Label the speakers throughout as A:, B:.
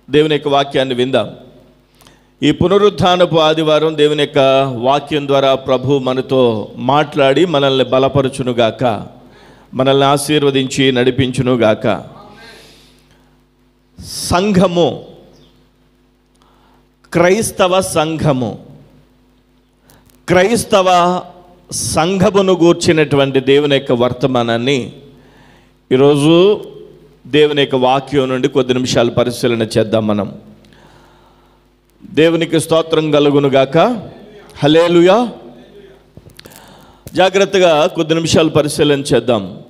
A: దేవుని యొక్క వాక్యాన్ని విందాం. ఈ పునరుత్థానపు ఆదివారం దేవుని యొక్క వాక్యం ద్వారా ప్రభు మనతో మాట్లాడి మనల్ని బలపరచునుగాక, మనల్ని ఆశీర్వదించి నడిపించునుగాక. సంఘము, క్రైస్తవ సంఘము, క్రైస్తవ సంఘమును గూర్చినటువంటి దేవుని యొక్క వర్తమానాన్ని ఈరోజు దేవుని యొక్క వాక్యం నుండి కొద్ది నిమిషాలు పరిశీలన చేద్దాం. మనం దేవునికి స్తోత్రం కలుగునుగాక. హల్లెలూయా. జాగ్రత్తగా కొద్ది నిమిషాలు పరిశీలన చేద్దాం.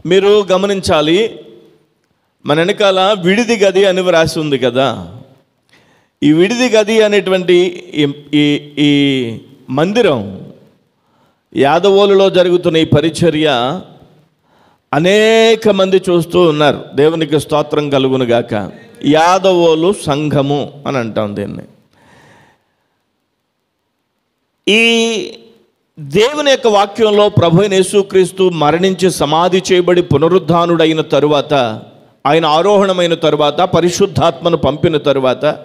A: మీరు గమనించాలి, మన వెనకాల విడిది గది అని వ్రాసి ఉంది కదా. ఈ విడిది గది అనేటువంటి ఈ మందిరం, యాదవోలులో జరుగుతున్న ఈ పరిచర్య అనేక మంది చూస్తూ ఉన్నారు. దేవునికి స్తోత్రం కలుగునుగాక. యాదవోలు సంఘము అని అంటాం దీన్ని. ఈ దేవుని యొక్క వాక్యంలో ప్రభువైన యేసుక్రీస్తు మరణించి సమాధి చేయబడి పునరుద్ధానుడైన తరువాత, ఆయన ఆరోహణమైన తరువాత, పరిశుద్ధాత్మను పంపిన తరువాత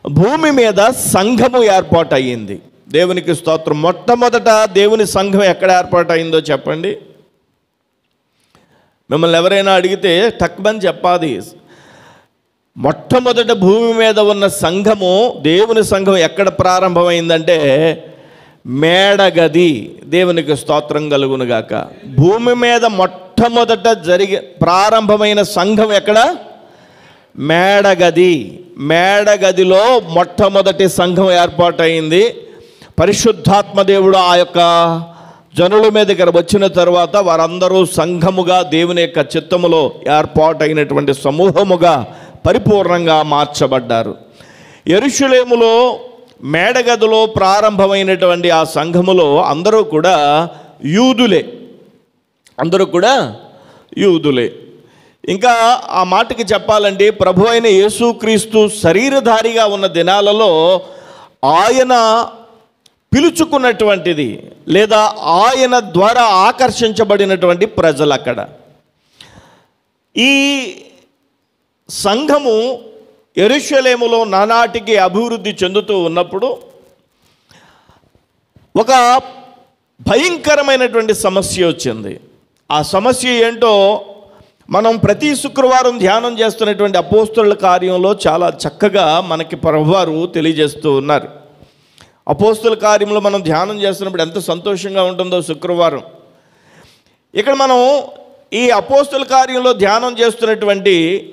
A: భూమి మీద సంఘము ఏర్పాటు అయ్యింది. దేవునికి స్తోత్రం. మొట్టమొదట దేవుని సంఘం ఎక్కడ ఏర్పాటు అయిందో చెప్పండి. మిమ్మల్ని ఎవరైనా అడిగితే టక్మని చెప్పాలి. మొట్టమొదట భూమి మీద ఉన్న సంఘము, దేవుని సంఘం ఎక్కడ ప్రారంభమైందంటే మేడగది. దేవునికి స్తోత్రం కలుగునుగాక. భూమి మీద మొట్టమొదట ప్రారంభమైన సంఘం ఎక్కడ? మేడగది. మేడగదిలో మొట్టమొదటి సంఘం ఏర్పాటైంది. పరిశుద్ధాత్మ దేవుడు ఆ యొక్క జనుల మీదకి వచ్చిన తర్వాత వారందరూ సంఘముగా దేవుని యొక్క చిత్తములో ఏర్పాటైనటువంటి సమూహముగా పరిపూర్ణంగా మార్చబడ్డారు. యెరూషలేములో మేడగదిలో ప్రారంభమైనటువంటి ఆ సంఘములో అందరూ కూడా యూదులే. అందరూ కూడా యూదులే. ఇంకా ఆ మాటకి చెప్పాలంటే ప్రభు అయిన యేసుక్రీస్తు శరీరధారిగా ఉన్న దినాలలో ఆయన పిలుచుకున్నటువంటిది లేదా ఆయన ద్వారా ఆకర్షించబడినటువంటి ప్రజలు అక్కడ. ఈ సంఘము యెరూషలేములో నానాటికి అభివృద్ధి చెందుతూ ఉన్నప్పుడు ఒక భయంకరమైనటువంటి సమస్య వచ్చింది. ఆ సమస్య ఏంటో మనం ప్రతి శుక్రవారం ధ్యానం చేస్తున్నటువంటి అపోస్తలుల కార్యంలో చాలా చక్కగా మనకి ప్రభువారు తెలియజేస్తూ ఉన్నారు. అపోస్తలుల కార్యంలో మనం ధ్యానం చేస్తున్నప్పుడు ఎంత సంతోషంగా ఉంటుందో శుక్రవారం. ఇక్కడ మనం ఈ అపోస్తలుల కార్యంలో ధ్యానం చేస్తున్నటువంటి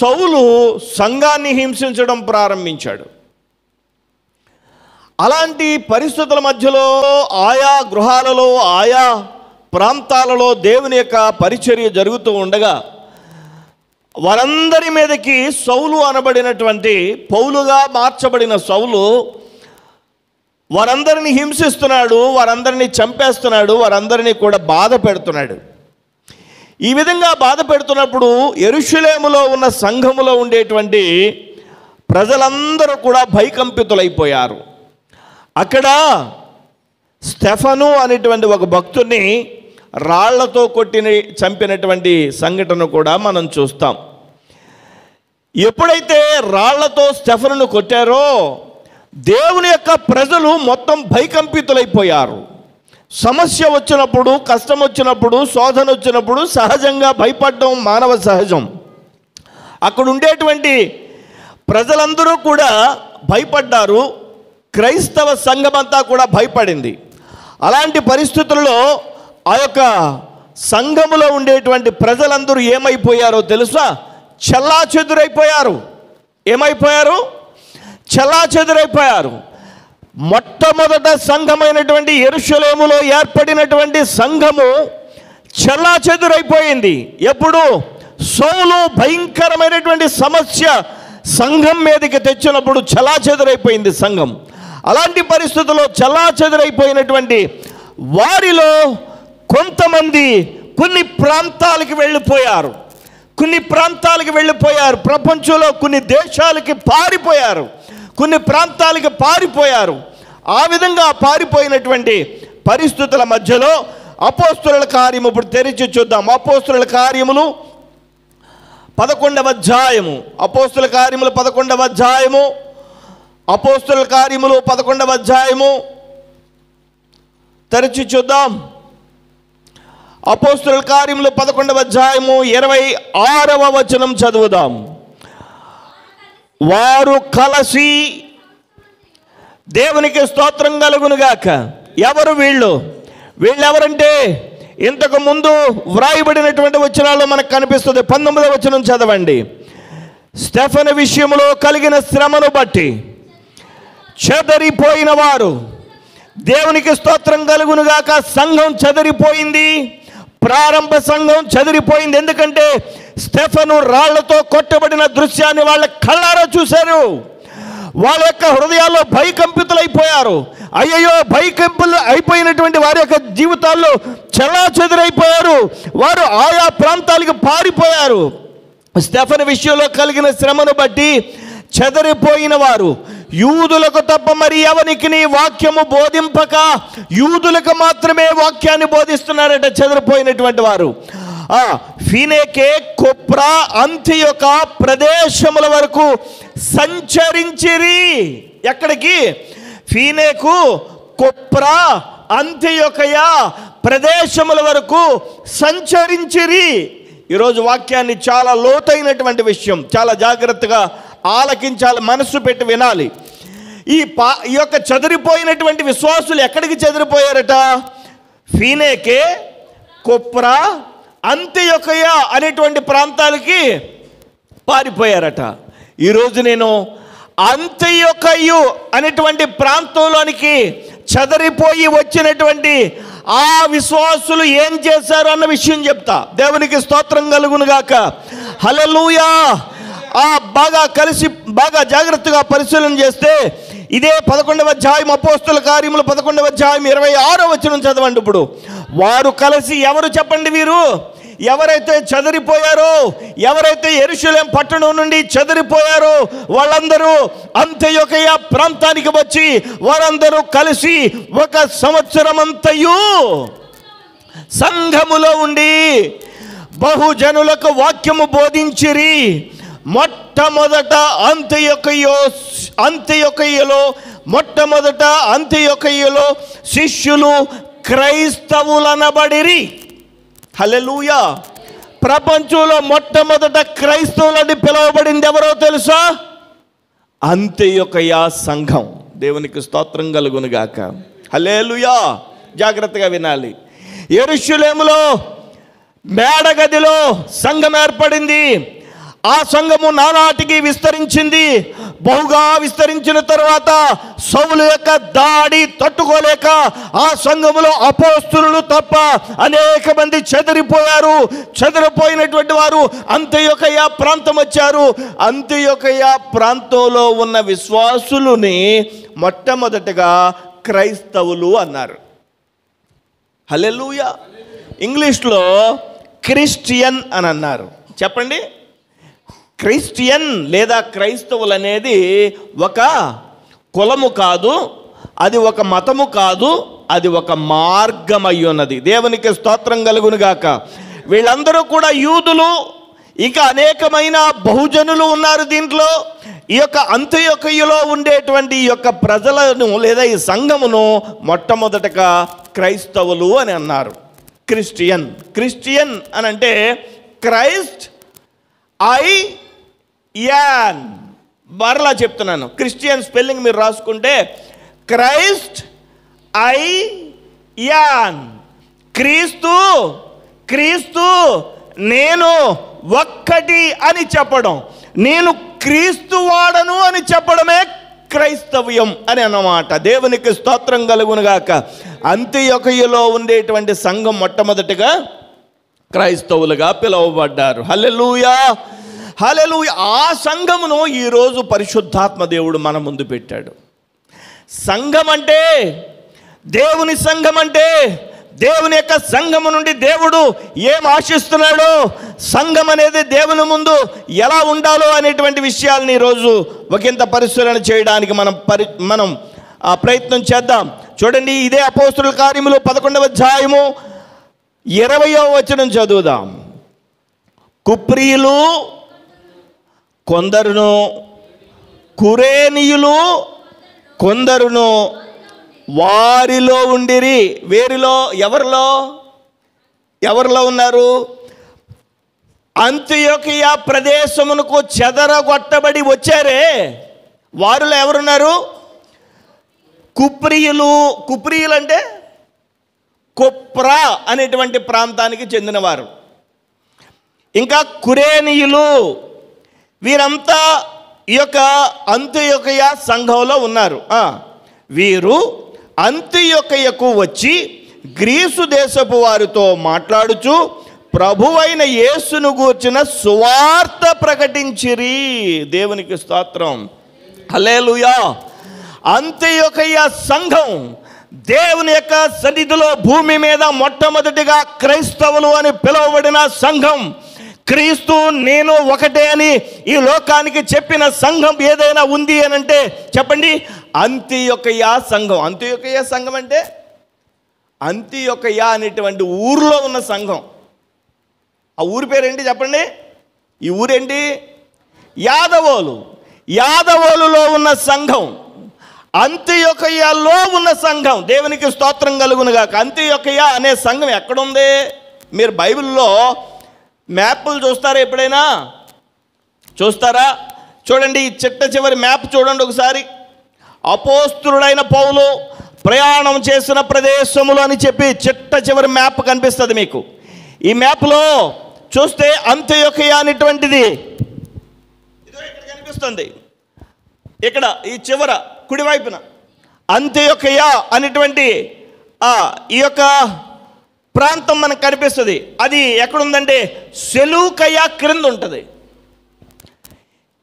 A: సౌలు సంఘాన్ని హింసించడం ప్రారంభించాడు. అలాంటి పరిస్థితుల మధ్యలో ఆయా గృహాలలో, ఆయా ప్రాంతాలలో దేవుని యొక్క పరిచర్య జరుగుతూ ఉండగా వారందరి మీదకి సౌలు అనబడినటువంటి, పౌలుగా మార్చబడిన సౌలు వారందరినీ హింసిస్తున్నాడు, వారందరినీ చంపేస్తున్నాడు, వారందరినీ కూడా బాధ పెడుతున్నాడు. ఈ విధంగా బాధ పెడుతున్నప్పుడు యెరూషలేములో ఉన్న సంఘములో ఉండేటువంటి ప్రజలందరూ కూడా భయకంపితులైపోయారు. అక్కడ స్టెఫను అనేటువంటి ఒక భక్తుని రాళ్లతో చంపినటువంటి సంఘటన కూడా మనం చూస్తాం. ఎప్పుడైతే రాళ్లతో స్టెఫనును కొట్టారో దేవుని యొక్క ప్రజలు మొత్తం భయకంపితులైపోయారు. సమస్య వచ్చినప్పుడు, కష్టం వచ్చినప్పుడు, శోధన వచ్చినప్పుడు సహజంగా భయపడడం మానవ సహజం. అక్కడ ఉండేటువంటి ప్రజలందరూ కూడా భయపడ్డారు. క్రైస్తవ సంఘమంతా కూడా భయపడింది. అలాంటి పరిస్థితుల్లో ఆ యొక్క సంఘములో ఉండేటువంటి ప్రజలందరూ ఏమైపోయారో తెలుసా? చెల్లాచెదురైపోయారు. ఏమైపోయారు? చెల్లాచెదురైపోయారు. మొట్టమొదట సంఘమైనటువంటి యెరూషలేములో ఏర్పడినటువంటి సంఘము చెల్లాచెదురైపోయింది. ఎప్పుడు? సౌలు భయంకరమైనటువంటి సమస్య సంఘం మీదకి తెచ్చినప్పుడు చెల్లాచెదురైపోయింది సంఘం. అలాంటి పరిస్థితుల్లో చెల్లాచెదురైపోయినటువంటి వారిలో కొంతమంది కొన్ని ప్రాంతాలకి వెళ్ళిపోయారు. ప్రపంచంలో కొన్ని దేశాలకి పారిపోయారు, కొన్ని ప్రాంతాలకి పారిపోయారు. ఆ విధంగా పారిపోయినటువంటి పరిస్థితుల మధ్యలో అపోస్తుల కార్యము ఇప్పుడు తెరిచి చూద్దాం. అపోస్తుల కార్యములు 11వ అధ్యాయము. అపోస్తుల కార్యములు 11వ అధ్యాయము. అపోస్తుల కార్యములు 11వ అధ్యాయము తెరిచి చూద్దాం. అపోస్తుల కార్యములు 11వ అధ్యాయము 26వ వచనం చదువుదాం. వారు కలిసి, దేవునికి స్తోత్రం కలుగునుగాక. ఎవరు వీళ్ళు? వీళ్ళెవరంటే ఇంతకు ముందు వ్రాయబడినటువంటి వచనాల్లో మనకు కనిపిస్తుంది. 19వ వచనం చదవండి. స్టెఫను విషయంలో కలిగిన శ్రమను బట్టి చెదరిపోయిన వారు, దేవునికి స్తోత్రం కలుగునుగాక. సంఘం చెదరిపోయింది, ప్రారంభ సంఘం చెదిరిపోయింది. ఎందుకంటే స్టెఫను రాళ్లతో కొట్టబడిన దృశ్యాన్ని వాళ్ళ కళ్ళారా చూశారు. వాళ్ళ యొక్క హృదయాల్లో భయకంపితులైపోయారు. అయ్యయ్యో, భయకంపితులు అయిపోయినటువంటి వారి యొక్క జీవితాల్లో చెల్లా చెదిరైపోయారు. వారు ఆయా ప్రాంతాలకు పారిపోయారు. స్టెఫను విషయంలో కలిగిన శ్రమను బట్టి చెదరిపోయిన వారు, యూదులకు తప్ప మరి ఎవరికి వాక్యము బోధింపక యూదులకు మాత్రమే వాక్యాన్ని బోధిస్తున్నారట చెదరిపోయినటువంటి వారు. ఫీనేకే, కుప్రా, అంతియొక ప్రదేశముల వరకు సంచరించిరి. ఎక్కడికి? ఫీనేకు, కుప్రా, అంతియొకయ ప్రదేశముల వరకు సంచరించిరి. ఈరోజు వాక్యాన్ని చాలా లోతైనటువంటి విషయం, చాలా జాగ్రత్తగా ఆలకించాలి, మనస్సు పెట్టి వినాలి. ఈ యొక్క చెదిరిపోయినటువంటి విశ్వాసులు ఎక్కడికి చెదిరిపోయారట? ఫీనేకే, కుప్రా, అంతియొకయ అనేటువంటి ప్రాంతాలకి పారిపోయారట. ఈరోజు నేను అంతియొకయు అనేటువంటి ప్రాంతంలోనికి చెదరిపోయి వచ్చినటువంటి ఆ విశ్వాసులు ఏం చేశారు అన్న విషయం చెప్తా. దేవునికి స్తోత్రం కలుగునుగాక. హల్లెలూయా. బాగా జాగ్రత్తగా పరిశీలన చేస్తే ఇదే 11వ అధ్యాయం, అపోస్తుల కార్యములు 11వ అధ్యాయం 26వ వచనం చదవండి. ఇప్పుడు వారు కలిసి, ఎవరు చెప్పండి? వీరు ఎవరైతే చెదిరిపోయారో, ఎవరైతే యెరూషలేం పట్టణం నుండి చెదిరిపోయారో వాళ్ళందరూ అంతియొకయ ప్రాంతానికి వచ్చి వారందరూ కలిసి 1 సంవత్సరమంతయు సంఘములో ఉండి బహుజనులకు వాక్యము బోధించిరి. మొట్టమొదట అంతియొకయలో శిష్యులు క్రైస్తవులనబడిరి. హల్లెలూయా. ప్రపంచంలో మొట్టమొదట క్రైస్తవులని పిలువబడింది ఎవరో తెలుసా? అంతియొకయ సంఘం. దేవునికి స్తోత్రం కలుగునుగాక. హల్లెలూయా. జాగ్రత్తగా వినాలి. యెరూషలేములో మేడగదిలో సంఘం ఏర్పడింది. ఆ సంఘము నానాటికి విస్తరించింది. బహుగా విస్తరించిన తర్వాత సౌలు యొక్క దాడి తట్టుకోలేక ఆ సంఘములో అపోస్తులు తప్ప అనేక మంది చెదిరిపోయారు. చెదిరిపోయినటువంటి వారు అంతియొకయ ప్రాంతం వచ్చారు. అంతియొకయ ప్రాంతంలో ఉన్న విశ్వాసులని మొట్టమొదటగా క్రైస్తవులు అన్నారు. హల్లెలూయా. ఇంగ్లీష్లో క్రిస్టియన్ అని అన్నారు. చెప్పండి. క్రిస్టియన్ లేదా క్రైస్తవులు అనేది ఒక కులము కాదు, అది ఒక మతము కాదు, అది ఒక మార్గం అయి ఉన్నది. దేవునికి స్తోత్రం కలుగునుగాక. వీళ్ళందరూ కూడా యూదులు, ఇంకా అనేకమైన బహుజనులు ఉన్నారు దీంట్లో. ఈ యొక్క అంతియొకయలో ఉండేటువంటి ఈ యొక్క ప్రజలను లేదా ఈ సంఘమును మొట్టమొదటగా క్రైస్తవులు అని అన్నారు. క్రిస్టియన్ అని అంటే క్రైస్ట్ యాన్. మరలా చెప్తున్నాను, క్రిస్టియన్ స్పెల్లింగ్ మీరు రాసుకుంటే క్రైస్ట్ యాన్. క్రీస్తు నేను ఒక్కటి అని చెప్పడం, నేను క్రీస్తు వాడను అని చెప్పడమే క్రైస్తవ్యం అని అన్నమాట. దేవునికి స్తోత్రం కలుగునుగాక. అంతియొకయలో ఉండేటువంటి సంఘం మొట్టమొదటిగా క్రైస్తవులుగా పిలువబడ్డారు. హల్లెలూయా. హల్లెలూయా. ఆ సంఘమును ఈరోజు పరిశుద్ధాత్మ దేవుడు మన ముందు పెట్టాడు. సంఘం అంటే, దేవుని సంఘం అంటే, దేవుని యొక్క సంఘము నుండి దేవుడు ఏం ఆశిస్తున్నాడో, సంఘం అనేది దేవుని ముందు ఎలా ఉండాలో అనేటువంటి విషయాలని ఈరోజు ఒకంత పరిశీలన చేయడానికి మనం ప్రయత్నం చేద్దాం. చూడండి, ఇదే అపోస్తుల కార్యములు 11వ అధ్యాయము 20వ వచనం చదువుదాం. కుప్రీయులు కొందరును, కురేనీయులు కొందరును వారిలో ఉండిరి. వేరిలో, ఎవరిలో ఉన్నారు? అంతియొకయ ప్రదేశమునకు చెదరగొట్టబడి వచ్చారే, వారిలో ఎవరున్నారు? కుప్రీయులు. కుప్రీయులు అంటే కుప్రా అనేటువంటి ప్రాంతానికి చెందినవారు. ఇంకా కురేనీయులు, వీరంతా ఈ యొక్క అంతియొకయ సంఘంలో ఉన్నారు. వీరు అంతియొకయకు వచ్చి గ్రీసు దేశపు వారితో మాట్లాడుచు ప్రభువైన యేసును గూర్చిన సువార్త ప్రకటించిరి. దేవునికి స్తోత్రం, హల్లెలూయా. అంతియొకయ సంఘం దేవుని యొక్క సన్నిధిలో భూమి మీద మొట్టమొదటిగా క్రైస్తవులు అని పిలువబడిన సంఘం. క్రీస్తు నేను ఒకటే అని ఈ లోకానికి చెప్పిన సంఘం ఏదైనా ఉంది అని అంటే చెప్పండి, అంతియొకయ సంఘం. అంతియొకయ సంఘం అంటే అంతియొకయ అనేటువంటి ఊరిలో ఉన్న సంఘం. ఆ ఊరి పేరేంటి చెప్పండి? ఈ ఊరేంటి? యాదవోలు. యాదవోలులో ఉన్న సంఘం, అంతియొకయలో ఉన్న సంఘం. దేవునికి స్తోత్రం కలుగునుగాక. అంతియొకయ అనే సంఘం ఎక్కడుంది? మీరు బైబిల్లో మ్యాప్లు చూస్తారా? ఎప్పుడైనా చూస్తారా? చూడండి, ఈ చిట్ట చివరి మ్యాప్ చూడండి ఒకసారి. అపోస్తలుడైన పౌలు ప్రయాణం చేసిన ప్రదేశములు అని చెప్పి చిట్ట చివరి మ్యాప్ కనిపిస్తుంది మీకు. ఈ మ్యాప్లో చూస్తే అంతియొకయ అనేటువంటిది ఇదో ఇక్కడ కనిపిస్తుంది. ఇక్కడ ఈ చివర కుడివైపున అంతియొకయ అనేటువంటి ఈ యొక్క ప్రాంతం మనకు కనిపిస్తుంది. అది ఎక్కడుందంటే సెలూకయ క్రింద ఉంటుంది.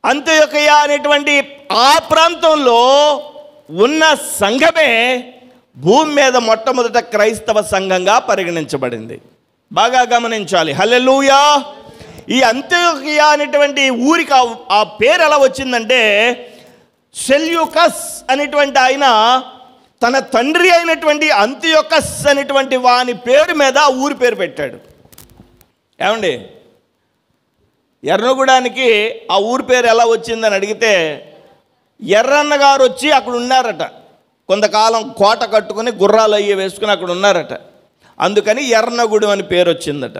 A: అంతియొకయ అనేటువంటి ఆ ప్రాంతంలో ఉన్న సంఘమే భూమి మీద మొట్టమొదట క్రైస్తవ సంఘంగా పరిగణించబడింది. బాగా గమనించాలి. హల్లెలూయా. ఈ అంతియొకయ అనేటువంటి ఊరికి ఆ పేరు ఎలా వచ్చిందంటే, సెల్యూకస్ అనేటువంటి ఆయన తన తండ్రి అయినటువంటి అంతియొకస్ అనేటువంటి వాని పేరు మీద ఆ ఊరి పేరు పెట్టాడు. ఏమండి, ఎర్రగూడానికి ఆ ఊరి పేరు ఎలా వచ్చిందని అడిగితే, ఎర్రన్న గారు వచ్చి అక్కడ ఉన్నారట. కొంతకాలం కోట కట్టుకుని గుర్రాలు అయ్యి వేసుకుని అక్కడ ఉన్నారట. అందుకని ఎర్రనగూడెం అని పేరు వచ్చిందట.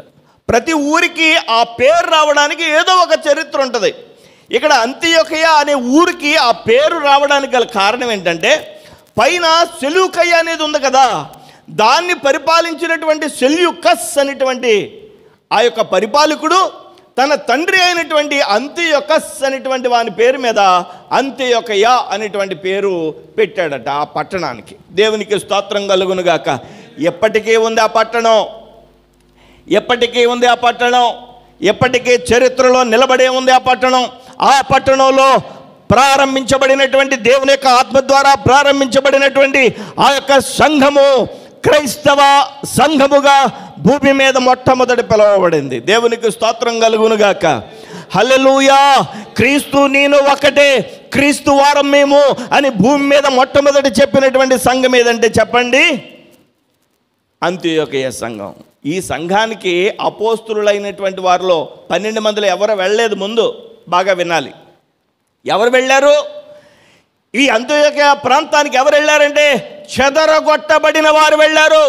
A: ప్రతి ఊరికి ఆ పేరు రావడానికి ఏదో ఒక చరిత్ర ఉంటుంది. ఇక్కడ అంతియొకయ అనే ఊరికి ఆ పేరు రావడానికి గల కారణం ఏంటంటే, పైన సెలూకయ అనేది ఉంది కదా, దాన్ని పరిపాలించినటువంటి సెల్యూకస్ అనేటువంటి ఆ యొక్క పరిపాలకుడు తన తండ్రి అయినటువంటి అంతియొకస్ అనేటువంటి వాని పేరు మీద అంతియొకయ అనేటువంటి పేరు పెట్టాడట ఆ పట్టణానికి. దేవునికి స్తోత్రం కలుగునుగాక. ఎప్పటికీ ఉంది ఆ పట్టణం, ఎప్పటికీ ఉంది ఆ పట్టణం, ఎప్పటికీ చరిత్రలో నిలబడే ఉంది ఆ పట్టణం. ఆ పట్టణంలో ప్రారంభించబడినటువంటి దేవుని యొక్క ఆత్మ ద్వారా ప్రారంభించబడినటువంటి ఆ యొక్క సంఘము క్రైస్తవ సంఘముగా భూమి మీద మొట్టమొదటి పిలువబడింది. దేవునికి స్తోత్రం కలుగునుగాక. హల్లెలూయా. క్రీస్తు నేను ఒకటే, క్రీస్తు వారం మేము అని భూమి మీద మొట్టమొదటి చెప్పినటువంటి సంఘం ఏదంటే చెప్పండి, అంతియొకయ సంఘం. ఈ సంఘానికి అపోస్తలులైనటువంటి వారిలో 12 మందిలో ఎవరు వెళ్ళలేదు. ముందు బాగా వినాలి, ఎవరు వెళ్ళారు? ఈ అంతియొకయ ప్రాంతానికి ఎవరు వెళ్ళారంటే చెదరగొట్టబడిన వారు వెళ్ళారు.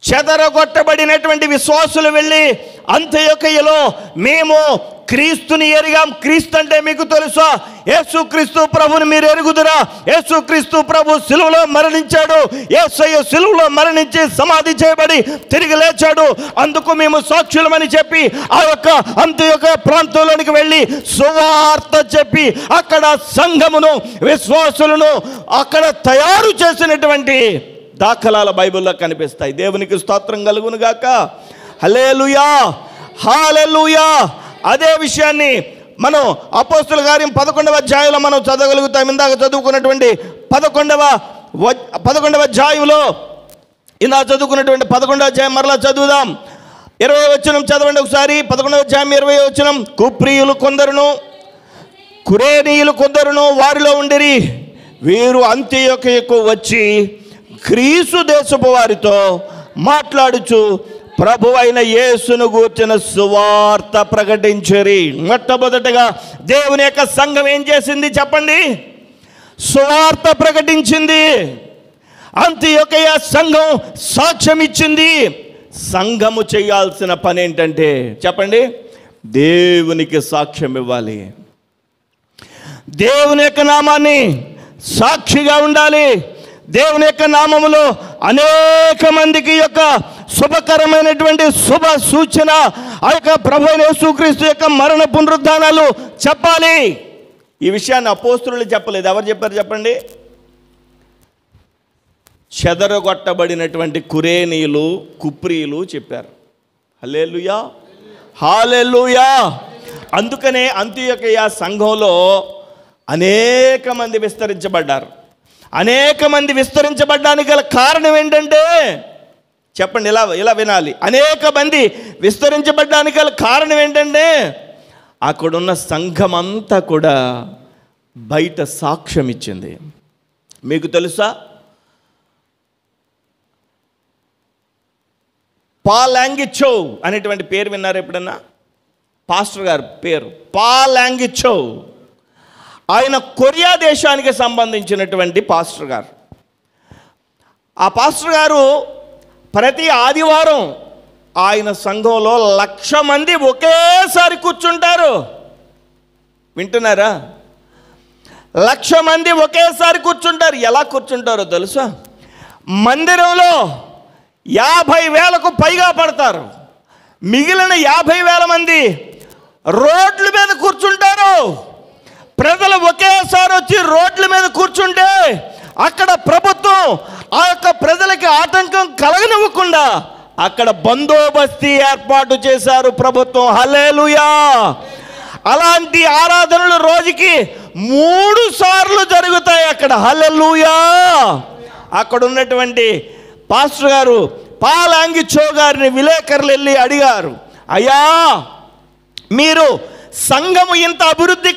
A: చెదరగొట్టబడినటువంటి విశ్వాసులు వెళ్ళి అంతియొకయలో మేము క్రీస్తుని ఎరిగాం. క్రీస్తు అంటే మీకు తెలుసా? యేసుక్రీస్తు ప్రభుని మీరు ఎరుగుదురా? యేసుక్రీస్తు ప్రభు సిలువలో మరణించాడు. యేసయ్య సిలువలో మరణించి సమాధి చేయబడి తిరిగి లేచాడు, అందుకు మేము సాక్షులమని చెప్పి ఆ యొక్క అంతియొకయ ప్రాంతంలోనికి వెళ్ళి సువార్త చెప్పి అక్కడ సంఘమును విశ్వాసులను అక్కడ తయారు చేసినటువంటి దాఖలాల బైబిల్లో కనిపిస్తాయి. దేవునికి స్తోత్రం కలుగునుగాక. హల్లెలూయా, హల్లెలూయా. అదే విషయాన్ని మనం అపోస్తలుల కార్యం 11వ అధ్యాయంలో మనం చదవగలుగుతాం. ఇందాక చదువుకున్నటువంటి 11వ అధ్యాయంలో ఇందాక చదువుకున్నటువంటి 11వ అధ్యాయం మరలా చదువుదాం. 20వ వచనం చదవండి ఒకసారి. 11వ అధ్యాయం 20వ వచనం. కుప్రీయులు కొందరును కురేనీయులు కొందరును వారిలో ఉండిరి. వీరు అంతియొకయకు వచ్చి గ్రీసు దేశపు వారితో మాట్లాడుచు ప్రభువైన యేసును గూర్చిన సువార్త ప్రకటించిరి. మొట్టమొదటగా దేవుని యొక్క సంఘం ఏం చేసింది చెప్పండి? సువార్త ప్రకటించింది. అంతియొకయ సంఘం సాక్ష్యం ఇచ్చింది. సంఘము చేయాల్సిన పని ఏంటంటే చెప్పండి, దేవునికి సాక్ష్యం ఇవ్వాలి. దేవుని యొక్క నామాన్ని సాక్షిగా ఉండాలి. దేవుని యొక్క నామములో అనేక మందికి యొక్క శుభకరమైనటువంటి శుభ సూచన ఆ యొక్క ప్రభువైన యేసుక్రీస్తు యొక్క మరణ పునరుద్ధానాలు చెప్పాలి. ఈ విషయాన్ని అపోస్తలులు చెప్పలేదు. ఎవరు చెప్పారు చెప్పండి? చెదరగొట్టబడినటువంటి కురేనీయులు, కుప్రీలు చెప్పారు. హల్లెలూయా, హల్లెలూయా. అందుకనే అంతియొకయ సంఘంలో అనేక మంది విస్తరించబడ్డారు. అనేక మంది విస్తరించబడ్డానికి గల కారణం ఏంటంటే చెప్పండి, ఇలా వినాలి. అనేక మంది విస్తరించబడ్డానికి గల కారణం ఏంటంటే అక్కడున్న సంఘం అంతా కూడా బయట సాక్ష్యం ఇచ్చింది. మీకు తెలుసా, పాల్ యాంగిచో అనేటువంటి పేరు విన్నారు ఎప్పుడన్నా? పాస్టర్ గారు పేరు పాల్ యాంగిచో. ఆయన కొరియా దేశానికి సంబంధించినటువంటి పాస్టర్ గారు. ఆ పాస్టర్ గారు ప్రతి ఆదివారం ఆయన సంఘంలో 1,00,000 మంది ఒకేసారి కూర్చుంటారు. వింటున్నారా? 1,00,000 మంది ఒకేసారి కూర్చుంటారు. ఎలా కూర్చుంటారో తెలుసా? మందిరంలో 50,000కు పైగా పడతారు. మిగిలిన 50,000 మంది రోడ్ల మీద కూర్చుంటారు. ప్రజలు ఒకేసారి వచ్చి రోడ్ల మీద కూర్చుంటే అక్కడ ప్రభుత్వం ఆ యొక్క ప్రజలకి ఆటంకం కలగనివ్వకుండా అక్కడ బందోబస్తీ ఏర్పాటు చేశారు ప్రభుత్వం. హల్లెలూయా. అలాంటి ఆరాధనలు రోజుకి 3 సార్లు జరుగుతాయి అక్కడ. హల్లెలూయా. అక్కడ ఉన్నటువంటి పాస్టర్ గారు పాల్ యాంగిచో గారిని విలేకరులు వెళ్ళి అడిగారు, అయ్యా మీరు సంఘము ఇంత అభివృద్ధి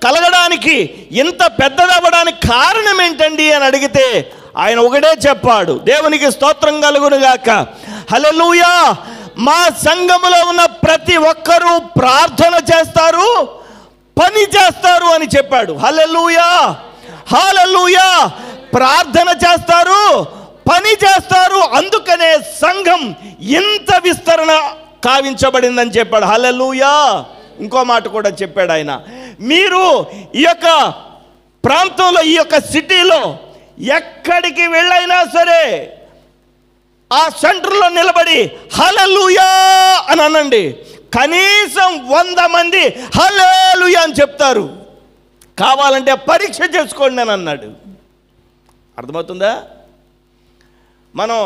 A: కలగడానికి, ఇంత పెద్దదవ్వడానికి కారణం ఏంటండి అని అడిగితే ఆయన ఒకటే చెప్పాడు, దేవునికి స్తోత్రం కలుగును గాక. హల్లెలూయా. మా సంఘములో ఉన్న ప్రతి ఒక్కరూ ప్రార్థన చేస్తారు, పని చేస్తారు అని చెప్పాడు. హల్లెలూయా, హల్లెలూయా. ప్రార్థన చేస్తారు, పని చేస్తారు, అందుకనే సంఘం ఇంత విస్తరణ కావించబడిందని చెప్పాడు. హల్లెలూయా. ఇంకో మాట కూడా చెప్పాడు ఆయన, మీరు ఈ యొక్క ప్రాంతంలో, ఈ యొక్క సిటీలో ఎక్కడికి వెళ్ళైనా సరే ఆ సెంటర్లో నిలబడి హల్లెలూయా అని అనండి, కనీసం 100 మంది హల్లెలూయా అని చెప్తారు. కావాలంటే పరీక్ష చేసుకోండి అని అన్నాడు. అర్థమవుతుందా? మనం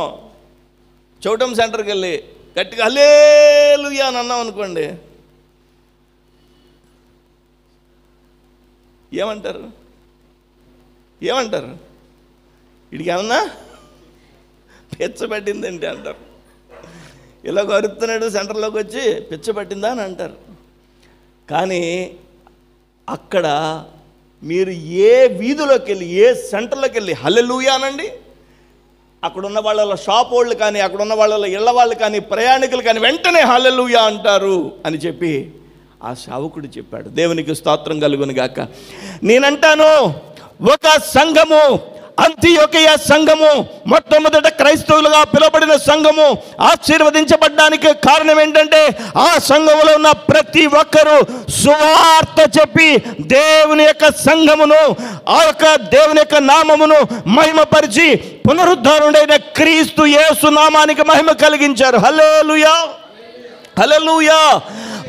A: చౌటం సెంటర్కి వెళ్ళి గట్టిగా హల్లెలూయా అని అన్నాం అనుకోండి, ఏమంటారు? వీడికి ఏమన్నా పిచ్చబట్టిందంటే అంటారు. ఇలా గరుతున్నాడు సెంటర్లోకి వచ్చి పిచ్చబట్టిందా అని అంటారు. కానీ అక్కడ మీరు ఏ వీధిలోకి వెళ్ళి, ఏ సెంటర్లోకి వెళ్ళి హల్లెలూయా అనండి, అక్కడున్న వాళ్ళ షాప్ వాళ్ళు కానీ, అక్కడున్న వాళ్ళ ఇళ్ళ వాళ్ళు కానీ, ప్రయాణికులు కానీ వెంటనే హల్లెలూయా అంటారు అని చెప్పి ఆ సేవకుడు చెప్పాడు. దేవునికి స్తోత్రం కలుగును గాక. నేనంటాను, ఒక సంఘము, అంతియొకయ సంఘము, మొట్టమొదట క్రైస్తవులుగా పిలువబడిన సంఘము ఆశీర్వదించబడ్డానికి కారణం ఏంటంటే ఆ సంఘములో ఉన్న ప్రతి ఒక్కరూ సువార్త చెప్పి దేవుని యొక్క సంఘమును, ఆ యొక్క దేవుని యొక్క నామమును మహిమపరిచి పునరుద్ధారుడైన క్రీస్తు యేసు నామానికి మహిమ కలిగించారు. హల్లెలూయా, హల్లెలూయా.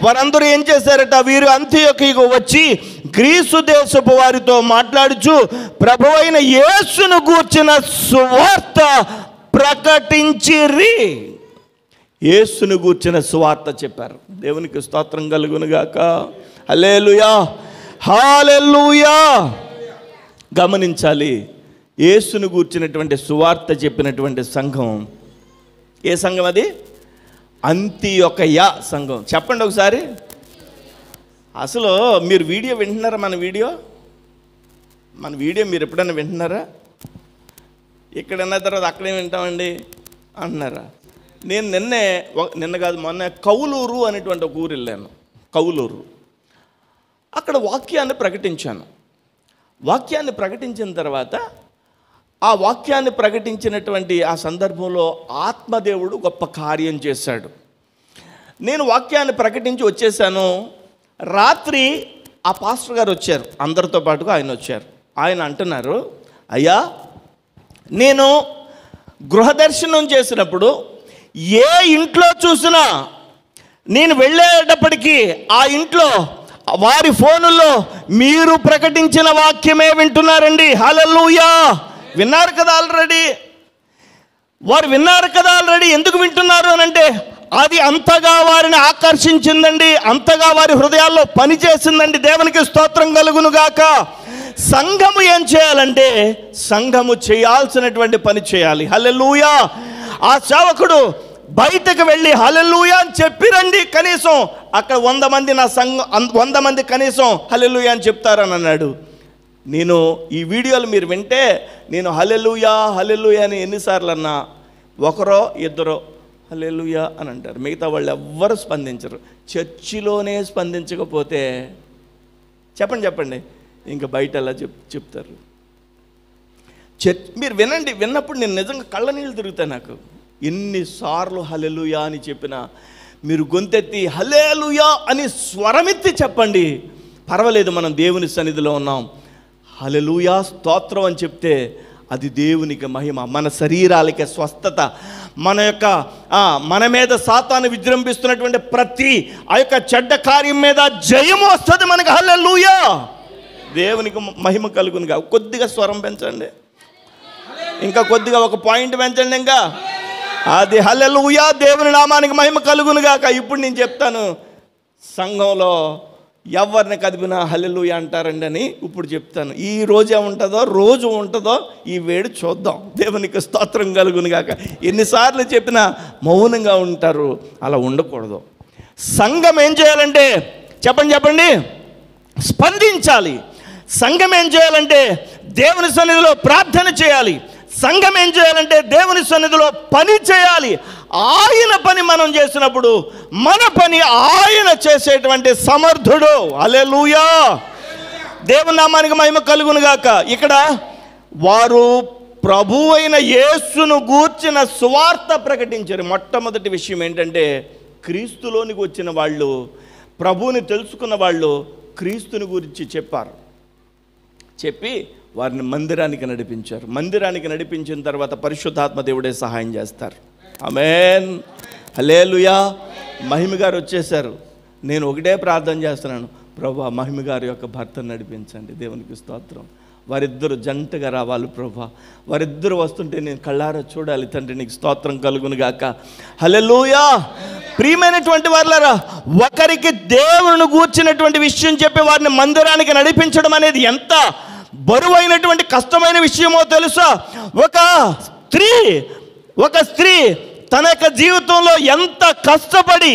A: వారందరూ ఏం చేశారట, వీరు అంతియొకయకు వచ్చి గ్రీసు దేశపు వారితో మాట్లాడుచు ప్రభువైన యేసును గూర్చిన సువార్త ప్రకటించిరి. యేసును గూర్చిన సువార్త చెప్పారు. దేవునికి స్తోత్రం కలుగును గాక. హల్లెలూయా, హల్లెలూయా. గమనించాలి, యేసును గూర్చినటువంటి సువార్త చెప్పినటువంటి సంఘం ఏ సంఘం అది? అంతియొకయ సంఘం. చెప్పండి ఒకసారి. అసలు మీరు వీడియో వింటున్నారా? మన వీడియో మీరు ఎప్పుడైనా వింటున్నారా? ఇక్కడ అన్న తర్వాత అక్కడే వింటామండి అంటున్నారా? నేను నిన్న కాదు మొన్న కౌలూరు అనేటువంటి ఒక ఊరు వెళ్ళాను. కౌలూరు. అక్కడ వాక్యాన్ని ప్రకటించాను. వాక్యాన్ని ప్రకటించిన తర్వాత ఆ వాక్యాన్ని ప్రకటించినటువంటి ఆ సందర్భంలో ఆత్మదేవుడు గొప్ప కార్యం చేశాడు. నేను వాక్యాన్ని ప్రకటించి వచ్చేసాను. రాత్రి ఆ పాస్టర్ గారు వచ్చారు, అందరితో పాటుగా ఆయన వచ్చారు. ఆయన అంటున్నారు, అయ్యా నేను గృహదర్శనం చేసినప్పుడు ఏ ఇంట్లో చూసినా నేను వెళ్ళేటప్పటికీ ఆ ఇంట్లో వారి ఫోనుల్లో మీరు ప్రకటించిన వాక్యమే వింటున్నారండి. హల్లెలూయా. విన్నారు కదా ఆల్రెడీ, వారు విన్నారు కదా ఆల్రెడీ. ఎందుకు వింటున్నారు అని అంటే అది అంతగా వారిని ఆకర్షించిందండి, అంతగా వారి హృదయాల్లో పనిచేసిందండి. దేవునికి స్తోత్రం కలుగును గాక. సంఘము ఏం చేయాలంటే సంఘము చేయాల్సినటువంటి పని చేయాలి. హల్లెలూయా. ఆ సేవకుడు బయటకు వెళ్ళి హల్లెలూయా అని చెప్పిరండి. కనీసం అక్కడ 100 మంది నా సంఘం 100 మంది కనీసం హల్లెలూయా అని చెప్తారని అన్నాడు. నేను ఈ వీడియోలు మీరు వింటే నేను హల్లెలూయా హల్లెలూయా అని ఎన్నిసార్లు అన్నా ఒకరో ఇద్దరో హల్లెలూయా అని అంటారు, మిగతా వాళ్ళు ఎవ్వరు స్పందించరు. చర్చిలోనే స్పందించకపోతే చెప్పండి ఇంకా బయట ఎలా చెప్తారు? మీరు వినండి. విన్నప్పుడు నేను నిజంగా కళ్ళ నీళ్ళు తిరుగుతాయి నాకు. ఎన్నిసార్లు హల్లెలూయా అని చెప్పినా మీరు గొంతెత్తి హల్లెలూయా అని స్వరమెత్తి చెప్పండి, పర్వాలేదు, మనం దేవుని సన్నిధిలో ఉన్నాం. హల్లెలూయా స్తోత్రం అని చెప్తే అది దేవునికి మహిమ, మన శరీరాలకి స్వస్థత, మన మీద సాతాను విజృంభిస్తున్నటువంటి ప్రతి ఆ యొక్క చెడ్డ కార్యం మీద జయం వస్తుంది మనకి. హల్లెలూయా. దేవునికి మహిమ కలుగునుగా. కొద్దిగా స్వరం పెంచండి, ఇంకా కొద్దిగా ఒక పాయింట్ పెంచండి, ఇంకా అది హల్లెలూయా. దేవుని నామానికి మహిమ కలుగునుగాక. ఇప్పుడు నేను చెప్తాను, సంఘంలో ఎవరిని కదిపినా హల్లెలూయా అంటారండి అని ఇప్పుడు చెప్తాను. ఈ రోజే ఉంటుందో రోజు ఉంటుందో ఈ వేడి చూద్దాం. దేవునికి స్తోత్రం కలుగునుగాక. ఎన్నిసార్లు చెప్పినా మౌనంగా ఉంటారు, అలా ఉండకూడదు. సంఘం ఏం చేయాలంటే చెప్పండి స్పందించాలి. సంఘం ఏం చేయాలంటే దేవుని సన్నిధిలో ప్రార్థన చేయాలి. సంఘం ఏం చేయాలంటే దేవుని సన్నిధిలో పని చేయాలి. ఆయన పని మనం చేసినప్పుడు మన పని ఆయన చేసేటువంటి సమర్థుడు. హల్లెలూయా. దేవుని నామానికి మహిమ కలుగునుగాక. ఇక్కడ వారు ప్రభువు అయిన యేసును గూర్చిన సువార్త ప్రకటించారు. మొట్టమొదటి విషయం ఏంటంటే క్రీస్తులోనికి వచ్చిన వాళ్ళు, ప్రభువుని తెలుసుకున్న వాళ్ళు క్రీస్తుని గురించి చెప్పారు. చెప్పి వారిని మందిరానికి నడిపించారు. మందిరానికి నడిపించిన తర్వాత పరిశుద్ధాత్మ దేవుడే సహాయం చేస్తారు. ఆమేన్. హల్లెలూయా. మహిమ గారు వచ్చేసారు. నేను ఒకటే ప్రార్థన చేస్తున్నాను, ప్రభువా మహిమ గారి యొక్క భర్తను నడిపించండి. దేవునికి స్తోత్రం. వారిద్దరు జంటగా రావాలి ప్రభువా. వారిద్దరు వస్తుంటే నేను కళ్ళారా చూడాలి తండ్రి. నీకు స్తోత్రం కలుగునుగాక. హల్లెలూయా. ప్రియమైనటువంటి వారులారా, ఒకరికి దేవుని గూర్చినటువంటి విషయం చెప్పి వారిని మందిరానికి నడిపించడం అనేది ఎంత బరువైనటువంటి కష్టమైన విషయమో తెలుసా? ఒక స్త్రీ తన యొక్క జీవితంలో ఎంత కష్టపడి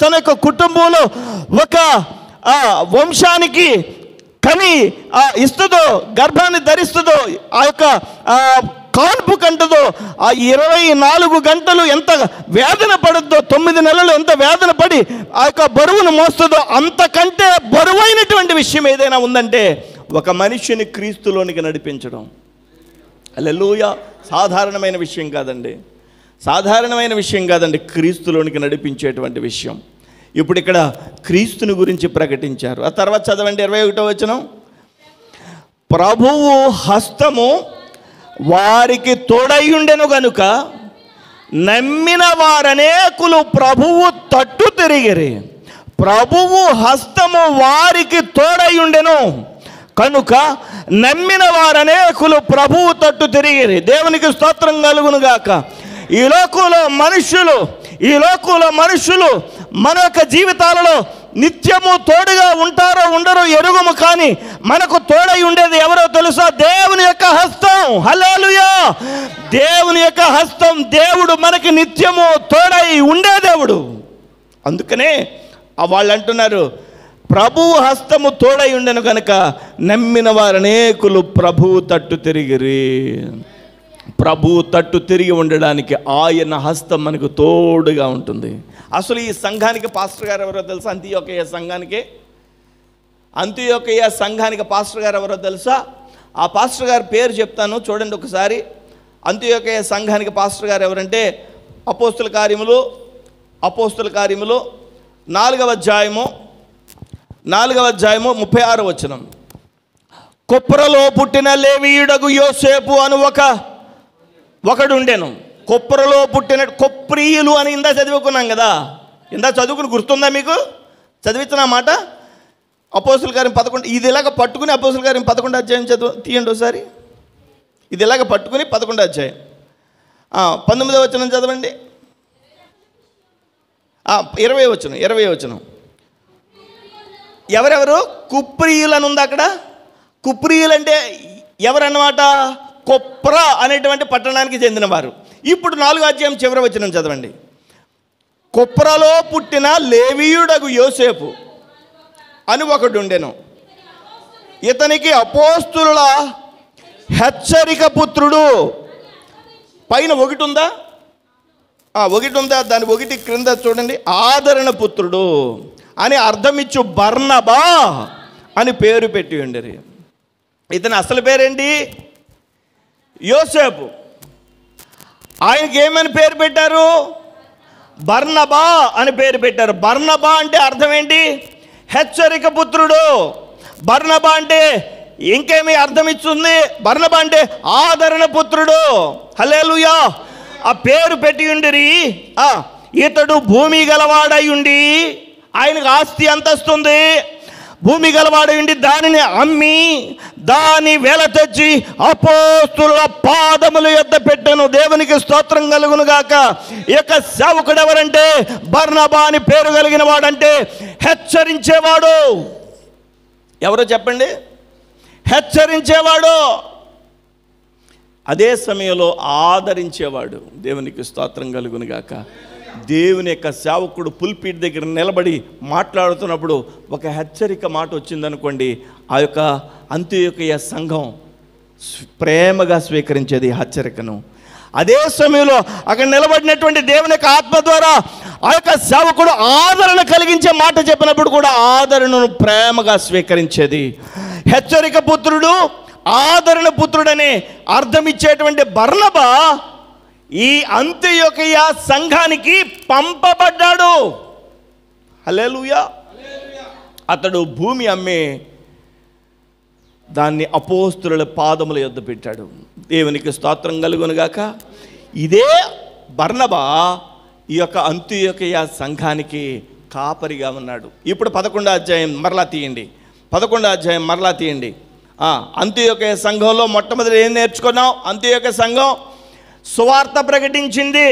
A: తన యొక్క కుటుంబంలో ఒక వంశానికి కని ఇస్తుందో, గర్భాన్ని ధరిస్తుందో, ఆ యొక్క కాన్పు కంటదో, ఆ 24 గంటలు ఎంత వేదన పడుద్దో, 9 నెలలు ఎంత వేదన పడి ఆ యొక్క బరువును మోస్తుందో, అంతకంటే బరువైనటువంటి విషయం ఏదైనా ఉందంటే ఒక మనిషిని క్రీస్తులోనికి నడిపించడం. హల్లెలూయా. సాధారణమైన విషయం కాదండి, క్రీస్తులోనికి నడిపించేటువంటి విషయం. ఇప్పుడు ఇక్కడ క్రీస్తుని గురించి ప్రకటించారు. ఆ తర్వాత చదవండి 21వ వచనం. ప్రభువు హస్తము వారికి తోడయుండెను గనుక నమ్మిన వారనేకులు ప్రభువు తట్టు తిరిగిరి. ప్రభువు హస్తము వారికి తోడయుండెను కనుక నమ్మిన వారనేకులు ప్రభువు తట్టు తిరిగిరి. దేవునికి స్తోత్రం కలుగునుగాక. ఈ లోకంలో మనుషులు మన యొక్క జీవితాలలో నిత్యము తోడుగా ఉంటారో ఉండరో ఎరుగము, కానీ మనకు తోడై ఉండేది ఎవరో తెలుసా? దేవుని యొక్క హస్తం. హల్లెలూయా. దేవుని యొక్క హస్తం. దేవుడు మనకి నిత్యము తోడై ఉండే దేవుడు. అందుకనే వాళ్ళు అంటున్నారు, ప్రభువు హస్తము తోడై ఉండెను కనుక నమ్మిన వారు అనేకులు ప్రభువు తట్టు తిరిగిరి. ప్రభు తట్టు తిరిగి ఉండడానికి ఆయన హస్తం మనకు తోడుగా ఉంటుంది. అసలు ఈ సంఘానికి పాస్టర్ గారు ఎవరో తెలుసా? అంతియోకయ సంఘానికి పాస్టర్ గారు ఎవరో తెలుసా? ఆ పాస్టర్ గారి పేరు చెప్తాను, చూడండి ఒకసారి. అంతియోకయ సంఘానికి పాస్టర్ గారు ఎవరంటే అపోస్తుల కార్యములు 4వ అధ్యాయము 36వ వచనం. కొప్రలో పుట్టిన లేవీయుడగు యోసేపు అను ఒకడుండెను. కొప్రలో పుట్టిన కొప్రీయులు అని ఇందా చదువుకున్నాం కదా, చదువుకుని గుర్తుందా మీకు? చదివించిన మాట అపోస్తుల కార్యం 11. ఇది ఇలాగ పట్టుకుని అపోస్తుల కార్యం 11వ అధ్యాయం తీయండి ఒకసారి. ఇది ఇలాగ పట్టుకుని 11వ అధ్యాయం 19వ వచనం చదవండి. 20వ వచనం. ఎవరెవరు? కుప్రీయులు అని ఉంది అక్కడ. కుప్రీయులు అంటే ఎవరన్నమాట? కొప్ర అనేటువంటి పట్టణానికి చెందినవారు. ఇప్పుడు 4వ అధ్యాయం చివరి వచనం చదవండి. కొప్రలో పుట్టిన లేవీయుడగు యోసేపు అని ఒకడుండెను. ఇతనికి అపోస్తుల హెచ్చరిక పుత్రుడు. పైన ఒకటి ఉందా? దాని ఒకటి క్రింద చూడండి. ఆదరణ పుత్రుడు అని అర్థమిచ్చు బర్నబా అని పేరు పెట్టి ఉండేది. ఇతని అసలు పేరేంటి? యోసేపు. ఆయనకి ఏమని పేరు పెట్టారు? బర్నబా అని పేరు పెట్టారు. బర్నబా అంటే అర్థం ఏంటి? హెచ్చరిక పుత్రుడు. బర్నబా అంటే ఇంకేమీ అర్థం ఇస్తుంది? బర్నబా అంటే ఆదరణ పుత్రుడు. హల్లెలూయా. ఆ పేరు పెట్టి ఉండిరి. ఇతడు భూమి గలవాడై ఉండి, ఆయనకు ఆస్తి అంతస్తుంది. భూమి గలవాడై ఉండి దానిని అమ్మి దాని వెల తెచ్చి అపోస్తుల పాదముల యొద్ద పెట్టెను. దేవునికి స్తోత్రం కలుగును గాక. ఈ యొక్క సేవకుడు ఎవరంటే బర్నబా అని పేరు కలిగిన వాడంటే హెచ్చరించేవాడు. ఎవరో చెప్పండి? హెచ్చరించేవాడు. అదే సమయంలో ఆదరించేవాడు. దేవునికి స్తోత్రం కలుగును గాక. దేవుని యొక్క సేవకుడు పుల్పీట్ దగ్గర నిలబడి మాట్లాడుతున్నప్పుడు ఒక హెచ్చరిక మాట వచ్చిందనుకోండి, ఆ యొక్క అంత్యోకయ సంఘం ప్రేమగా స్వీకరించేది హెచ్చరికను. అదే సమయంలో అక్కడ నిలబడినటువంటి దేవుని యొక్క ఆత్మ ద్వారా ఆ యొక్క సేవకుడు ఆదరణ కలిగించే మాట చెప్పినప్పుడు కూడా ఆదరణను ప్రేమగా స్వీకరించేది. హెచ్చరిక పుత్రుడు, ఆదరణ పుత్రుడని అర్థం ఇచ్చేటువంటి బర్నబా ఈ అంత్యోకయ సంఘానికి పంపబడ్డాడు. హల్లెలూయా. అతడు భూమి అమ్మి దాన్ని అపోస్తుల పాదముల యొద్ద పెట్టాడు. దేవునికి స్తోత్రం కలుగునుగాక. ఇదే బర్నబా ఈ యొక్క అంత్యోకయ సంఘానికి కాపరిగా ఉన్నాడు. ఇప్పుడు 11వ అధ్యాయం మరలా తీయండి. 11వ అధ్యాయం మరలా తీయండి. అంత్యోకయ సంఘంలో మొట్టమొదటి ఏం నేర్చుకున్నాం? అంత్యోకయ సంఘం సువార్త ప్రకటించింది.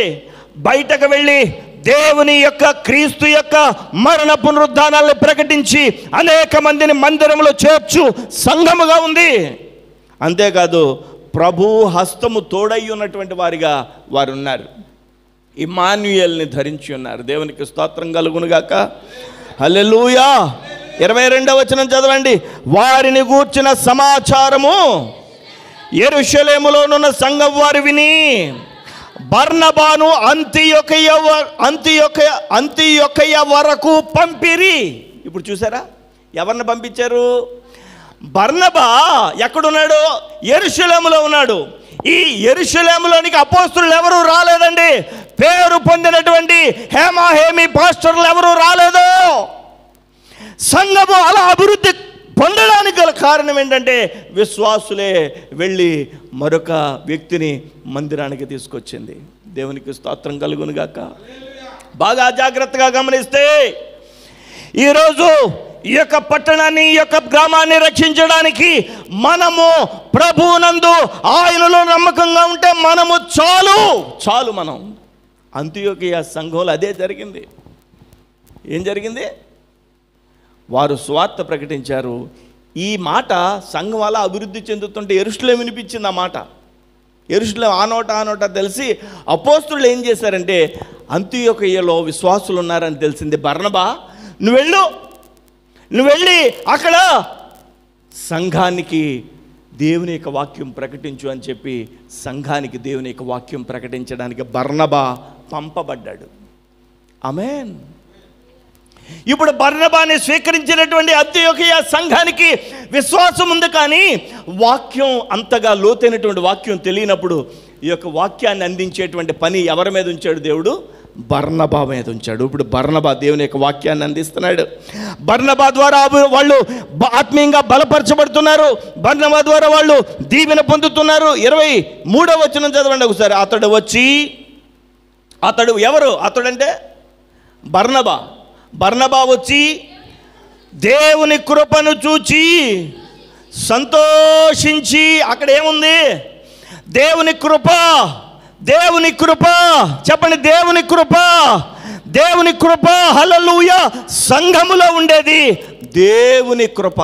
A: బయటకు వెళ్ళి దేవుని యొక్క క్రీస్తు యొక్క మరణ పునరుద్ధానాలను ప్రకటించి అనేక మందిని మందిరంలో చేర్చు సంఘముగా ఉంది. అంతేకాదు ప్రభు హస్తము తోడై ఉన్నటువంటి వారిగా వారు ఉన్నారు. ఇమ్మాన్యుయేల్ని ధరించి ఉన్నారు. దేవునికి స్తోత్రం కలుగునుగాక. హల్లెలూయా. 22వ వచనం చదవండి. వారిని గూర్చిన సమాచారము యెరూషలేములోనున్న సంఘం వారు విని బర్నబాను అంతియొకయ వరకు పంపిరి. ఇప్పుడు చూసారా ఎవరిని పంపించారు? బర్నబా ఎక్కడున్నాడు? యెరూషలేములో ఉన్నాడు. ఈ యెరూషలేములోనికి అపోస్తులు ఎవరు రాలేదండి. పేరు పొందినటువంటి హేమీ పాస్టర్లు ఎవరు రాలేదు. సంఘము అలా అభివృద్ధి పొందడానికి గల కారణం ఏంటంటే విశ్వాసులే వెళ్ళి మరొక వ్యక్తిని మందిరానికి తీసుకొచ్చింది. దేవునికి స్తోత్రం కలుగునుగాక. బాగా జాగ్రత్తగా గమనిస్తే ఈరోజు ఈ యొక్క పట్టణాన్ని, ఈ యొక్క గ్రామాన్ని రక్షించడానికి మనము ప్రభువునందు ఆయనలో నమ్మకంగా ఉంటే మనము చాలు. మనం అంత్యోకయ సంఘంలో అదే జరిగింది. ఏం జరిగింది? వారు సువార్త ప్రకటించారు. ఈ మాట సంఘం అలా అభివృద్ధి చెందుతుంటే యెరూషలేము వినిపించింది. ఆ మాట యెరూషలేము ఆ నోట తెలిసి అపోస్తులు ఏం చేశారంటే అంత్యోకయలో విశ్వాసులు ఉన్నారని తెలిసింది. బర్నబా నువ్వు వెళ్ళి అక్కడ సంఘానికి దేవుని యొక్క వాక్యం ప్రకటించు అని చెప్పి సంఘానికి దేవుని యొక్క వాక్యం ప్రకటించడానికి బర్నబా పంపబడ్డాడు. ఆమేన్. ఇప్పుడు బర్నబాని స్వీకరించినటువంటి అంతియోకియ సంఘానికి విశ్వాసం ఉంది, కానీ వాక్యం అంతగా లోతైనటువంటి వాక్యం తెలియనప్పుడు ఈ యొక్క వాక్యాన్ని అందించేటువంటి పని ఎవరి మీద ఉంచాడు దేవుడు? బర్నబా మీద ఉంచాడు. ఇప్పుడు బర్నబా దేవుని యొక్క వాక్యాన్ని అందిస్తున్నాడు. బర్నబా ద్వారా వాళ్ళు ఆత్మీయంగా బలపరచబడుతున్నారు. బర్నబా ద్వారా వాళ్ళు దీవెన పొందుతున్నారు. 23వ వచనం చదవండి ఒకసారి. అతడు ఎవరు? అతడంటే బర్నబా. బర్నబా వచ్చి దేవుని కృపను చూచి సంతోషించి, అక్కడ ఏముంది? దేవుని కృప, దేవుని కృప, చెప్పండి, దేవుని కృప, దేవుని కృప. హల్లెలూయా. సంఘములో ఉండేది దేవుని కృప.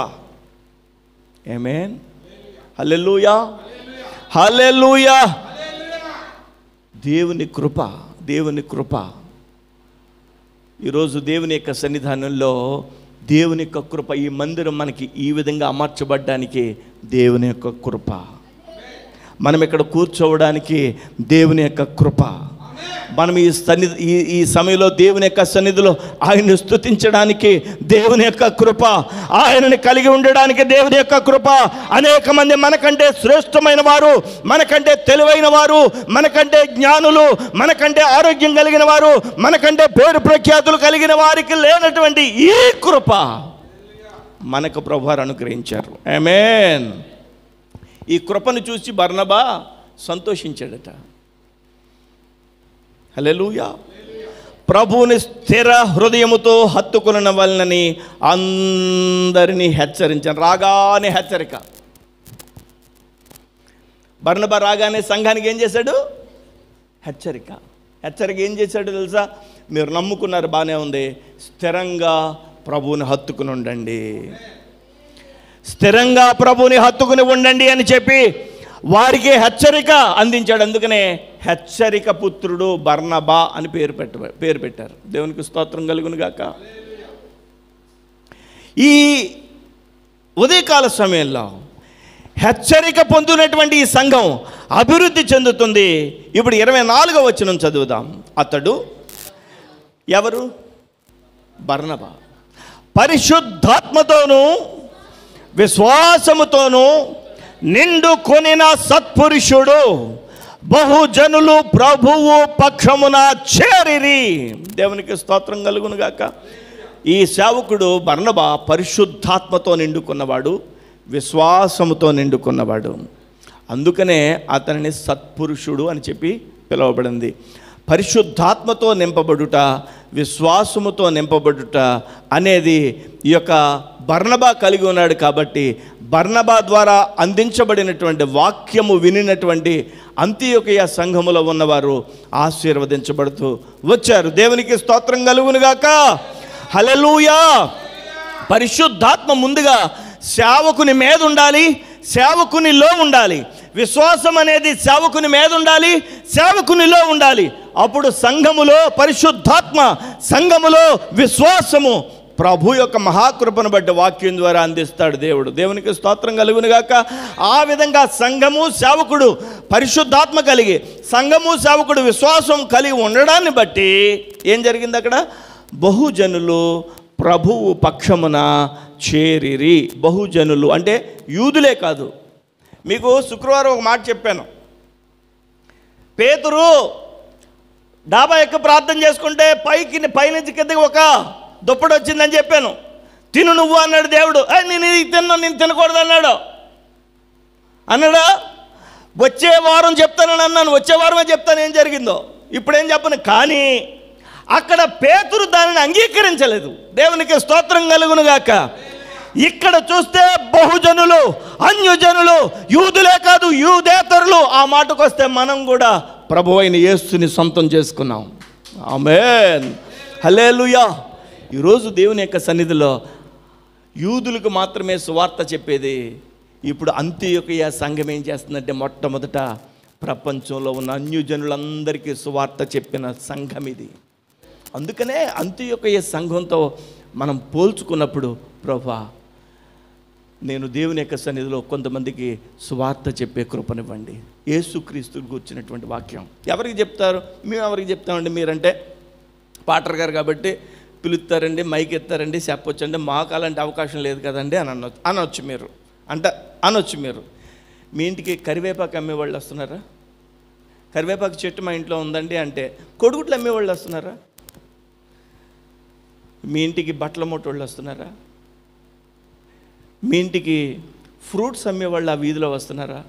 A: ఆమేన్. హల్లెలూయా, హల్లెలూయా. దేవుని కృప, దేవుని కృప. ఈరోజు దేవుని యొక్క సన్నిధానంలో దేవుని యొక్క కృప, ఈ మందిరం మనకి ఈ విధంగా అమర్చబడ్డానికి దేవుని యొక్క కృప, మనం ఇక్కడ కూర్చోవడానికి దేవుని యొక్క కృప, మనం ఈ సమయంలో దేవుని యొక్క సన్నిధిలో ఆయన్ని స్తుతించడానికి దేవుని యొక్క కృప, ఆయనని కలిగి ఉండడానికి దేవుని యొక్క కృప. అనేక మంది మనకంటే శ్రేష్టమైన వారు, మనకంటే తెలివైన వారు, మనకంటే జ్ఞానులు, మనకంటే ఆరోగ్యం కలిగిన వారు, మనకంటే పేరు ప్రఖ్యాతులు కలిగిన వారికి లేనటువంటి ఈ కృప మనకు ప్రభువారు అనుగ్రహించారు. ఆమేన్. ఈ కృపను చూసి బర్నబా సంతోషించాడట. హల్లెలూయా. ప్రభువుని స్థిర హృదయముతో హత్తుకొనిన వలనని అందరినీ హెచ్చరించాను. రాగానే హెచ్చరిక. బర్నబా రాగానే సంఘానికి ఏం చేశాడు? హెచ్చరిక. ఏం చేశాడు తెలుసా? మీరు నమ్ముకున్నారు, బాగానే ఉంది, స్థిరంగా ప్రభువుని హత్తుకుని ఉండండి, స్థిరంగా ప్రభువుని హత్తుకుని ఉండండి అని చెప్పి వారికి హెచ్చరిక అందించాడు. అందుకనే హెచ్చరిక పుత్రుడు బర్నబా అని పేరు పెట్టారు. దేవునికి స్తోత్రం కలుగును గాక. ఈ ఉదయకాల సమయంలో హెచ్చరిక పొందినటువంటి ఈ సంఘం అభివృద్ధి చెందుతుంది. ఇప్పుడు 24వ వచనం చదువుదాం. అతడు ఎవరు? బర్నబా. పరిశుద్ధాత్మతోనూ విశ్వాసముతోనూ నిండు కొనిన సత్పురుషుడు, బహుజనులు ప్రభువు పక్షమున చేరిరి. దేవునికి స్తోత్రం కలుగును గాక. ఈ సేవకుడు బర్నబా పరిశుద్ధాత్మతో నిండుకున్నవాడు, విశ్వాసముతో నిండుకున్నవాడు. అందుకనే అతనిని సత్పురుషుడు అని చెప్పి పిలువబడింది. పరిశుద్ధాత్మతో నింపబడుట, విశ్వాసముతో నింపబడుట అనేది ఈ యొక్క బర్నబా కలిగి ఉన్నాడు. కాబట్టి బర్నబా ద్వారా అందించబడినటువంటి వాక్యము వినినటువంటి అంతియోకియ సంఘములో ఉన్నవారు ఆశీర్వదించబడుతూ వచ్చారు. దేవునికి స్తోత్రం కలుగును గాక. హల్లెలూయా. పరిశుద్ధాత్మ ముందుగా సేవకుని మీద ఉండాలి, సేవకునిలో ఉండాలి. విశ్వాసం అనేది సేవకుని మీద ఉండాలి, సేవకునిలో ఉండాలి. అప్పుడు సంఘములో పరిశుద్ధాత్మ, సంఘములో విశ్వాసము ప్రభు యొక్క మహాకృపను బట్టి వాక్యం ద్వారా అందిస్తాడు దేవుడు. దేవునికి స్తోత్రం కలుగును గాక. ఆ విధంగా సంఘము సేవకుడు పరిశుద్ధాత్మ కలిగి, సంఘము సేవకుడు విశ్వాసం కలిగి ఉండడాన్ని బట్టి ఏం జరిగింది అక్కడ? బహుజనులు ప్రభువు పక్షమున చేరిరి. బహుజనులు అంటే యూదులే కాదు. మీకు శుక్రవారం ఒక మాట చెప్పాను. పేతురు డాబా ఎక్క ప్రార్థన చేసుకుంటే పైనుంచి కిందకి ఒక దుప్పటి వచ్చిందని చెప్పాను. తిను నువ్వు అన్నాడు దేవుడు. నేను తినకూడదు అన్నాడా? వచ్చే వారం చెప్తానని అన్నాను. వచ్చే వారమే చెప్తాను ఏం జరిగిందో. ఇప్పుడేం చెప్పను. కానీ అక్కడ పేతురు దానిని అంగీకరించలేదు. దేవునికి స్తోత్రం కలుగును గాక. ఇక్కడ చూస్తే బహుజనులు, అన్యజనులు, యూదులే కాదు యూదేతరులు. ఆ మాటకు వస్తే మనం కూడా ప్రభువైన యేసుని సొంతం చేసుకున్నాం. ఆమేన్. హల్లెలూయా. ఈరోజు దేవుని యొక్క సన్నిధిలో యూదులకు మాత్రమే సువార్త చెప్పేది. ఇప్పుడు అంతియోకియ సంఘం ఏం చేస్తుందంటే మొట్టమొదట ప్రపంచంలో ఉన్న అన్యజనులందరికీ సువార్త చెప్పిన సంఘం ఇది. అందుకనే అంతియోకియ సంఘంతో మనం పోల్చుకున్నప్పుడు ప్రభువా నేను దేవుని యొక్క సన్నిధిలో కొంతమందికి సువార్త చెప్పే కృపనివ్వండి. యేసుక్రీస్తు కూర్చున్నటువంటి వాక్యం ఎవరికి చెప్తారు? మేము ఎవరికి చెప్తామండి? మీరంటే పాటర్ గారు కాబట్టి పిలుస్తారండి, మైక్ ఎత్తారండి, చెప్పొచ్చండి. మాకు అలాంటి అవకాశం లేదు కదండి అని అనొచ్చు మీరు. అనొచ్చు మీరు. మీ ఇంటికి కరివేపాకు అమ్మేవాళ్ళు వస్తున్నారా? కరివేపాకు చెట్టు మా ఇంట్లో ఉందండి అంటే కొడుగుట్లు అమ్మేవాళ్ళు వస్తున్నారా? మీ ఇంటికి బట్టల మూటోళ్ళు వస్తున్నారా? మీ ఇంటికి ఫ్రూట్స్ అమ్మేవాళ్ళు ఆ వీధిలో వస్తున్నారా?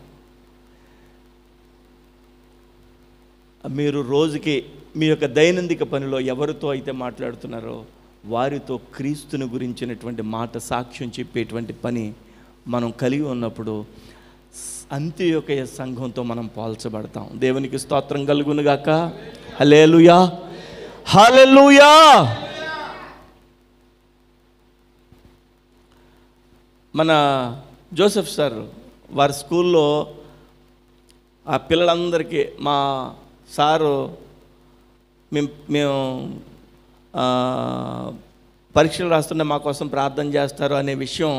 A: మీరు రోజుకి మీ యొక్క దైనందిక పనిలో ఎవరితో అయితే మాట్లాడుతున్నారో వారితో క్రీస్తుని గురించినటువంటి మాట సాక్ష్యం చెప్పేటువంటి పని మనం కలిగి ఉన్నప్పుడు అంత్యోదయ సంఘంతో మనం పోల్చబడతాం. దేవునికి స్తోత్రం కలుగునుగాక. హల్లెలూయా, హల్లెలూయా. మన జోసెఫ్ సార్ వారి స్కూల్లో ఆ పిల్లలందరికీ మా సారు మేము పరీక్షలు రాస్తుంటే మా కోసం ప్రార్థన చేస్తారు అనే విషయం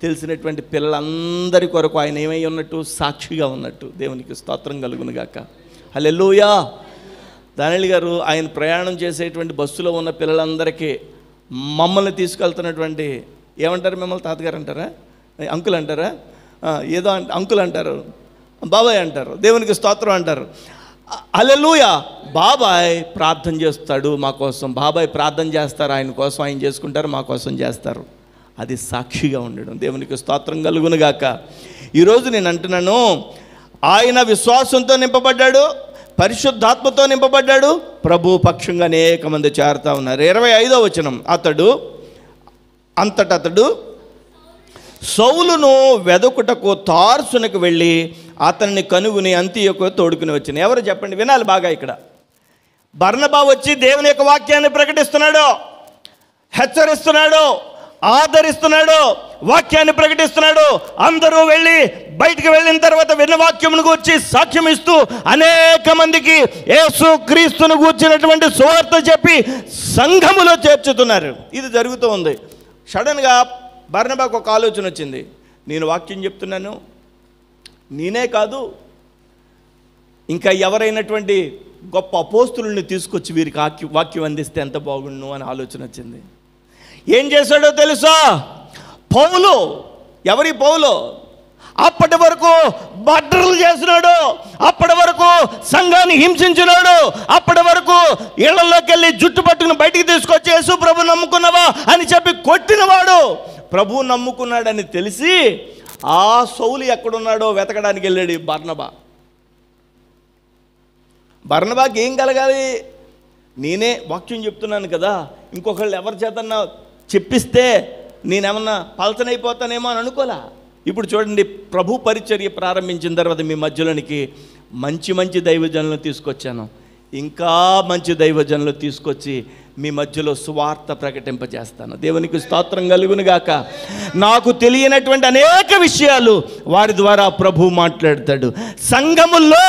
A: తెలిసినటువంటి పిల్లలందరి కొరకు ఆయన ఏమై ఉన్నట్టు? సాక్షిగా ఉన్నట్టు. దేవునికి స్తోత్రం కలుగునుగాక. హల్లెలూయా. దానియల్ గారు ఆయన ప్రయాణం చేసేటువంటి బస్సులో ఉన్న పిల్లలందరికీ మమ్మల్ని తీసుకెళ్తున్నటువంటి, ఏమంటారు మిమ్మల్ని? తాతగారు అంటారా? అంకుల్ అంటారా? ఏదో అంకుల్ అంటారు, బాబాయ్ అంటారు, దేవునికి స్తోత్రం అంటారు. హల్లెలూయా. బాబాయ్ ప్రార్థన చేస్తాడు మా కోసం, బాబాయ్ ప్రార్థన చేస్తారు ఆయన కోసం, ఆయన చేసుకుంటారు, మా కోసం చేస్తారు. అది సాక్షిగా ఉండడం. దేవునికి స్తోత్రం కలుగునుగాక. ఈరోజు నేను అంటున్నాను, ఆయన విశ్వాసంతో నింపబడ్డాడు, పరిశుద్ధాత్మతో నింపబడ్డాడు, ప్రభు పక్షంగా అనేక మంది చేరుతా ఉన్నారు. 25వ వచనం, అతడు సౌలును వెదకుటకు తార్సునకు వెళ్ళి అతన్ని కనుగొని అంతియోకు తోడుకుని వచ్చిన. ఎవరు చెప్పండి, వినాలి బాగా. ఇక్కడ బర్నబా వచ్చి దేవుని యొక్క వాక్యాన్ని ప్రకటిస్తున్నాడు, హెచ్చరిస్తున్నాడు, ఆదరిస్తున్నాడు, వాక్యాన్ని ప్రకటిస్తున్నాడు. అందరూ వెళ్ళి బయటికి వెళ్ళిన తర్వాత విన్న వాక్యమును గూర్చి సాక్ష్యం ఇస్తూ అనేక మందికి యేసు క్రీస్తును గూర్చినటువంటి సువార్త చెప్పి సంఘములో చేర్చుతున్నారు. ఇది జరుగుతూ ఉంది. సడన్గా బర్నబాకు ఒక ఆలోచన వచ్చింది. నేను వాక్యం చెప్తున్నాను, నేనే కాదు ఇంకా ఎవరైనటువంటి గొప్ప అపోస్తులుని తీసుకొచ్చి వీరికి వాక్యం అందిస్తే ఎంత బాగుండు అని ఆలోచన వచ్చింది. ఏం చేశాడో తెలుసా? పౌలు, ఎవరి పౌలు? అప్పటి వరకు మర్డర్లు చేసినాడు, అప్పటి వరకు సంఘాన్ని హింసించినాడు, అప్పటి వరకు ఇళ్లలోకి వెళ్ళి జుట్టు పట్టుకుని బయటికి తీసుకొచ్చి యేసు ప్రభు నమ్ముకున్నావా అని చెప్పి కొట్టినవాడు. ప్రభు నమ్ముకున్నాడని తెలిసి ఆ సౌలు ఎక్కడున్నాడో వెతకడానికి వెళ్ళాడు బర్నబాకి. ఏం కలగాలి? నేనే వాక్యం చెప్తున్నాను కదా, ఇంకొకళ్ళు ఎవరి చేతన్నా చెప్పిస్తే నేనేమన్నా పలచనైపోతానేమో అని అనుకోలే. ఇప్పుడు చూడండి, ప్రభు పరిచర్య ప్రారంభించిన తర్వాత మీ మధ్యలోనికి మంచి దైవజనులను తీసుకొచ్చాను. ఇంకా మంచి దైవజనులు తీసుకొచ్చి మీ మధ్యలో సువార్త ప్రకటింపజేస్తాను. దేవునికి స్తోత్రం కలుగునుగాక. నాకు తెలియనటువంటి అనేక విషయాలు వారి ద్వారా ప్రభు మాట్లాడతాడు. సంఘముల్లో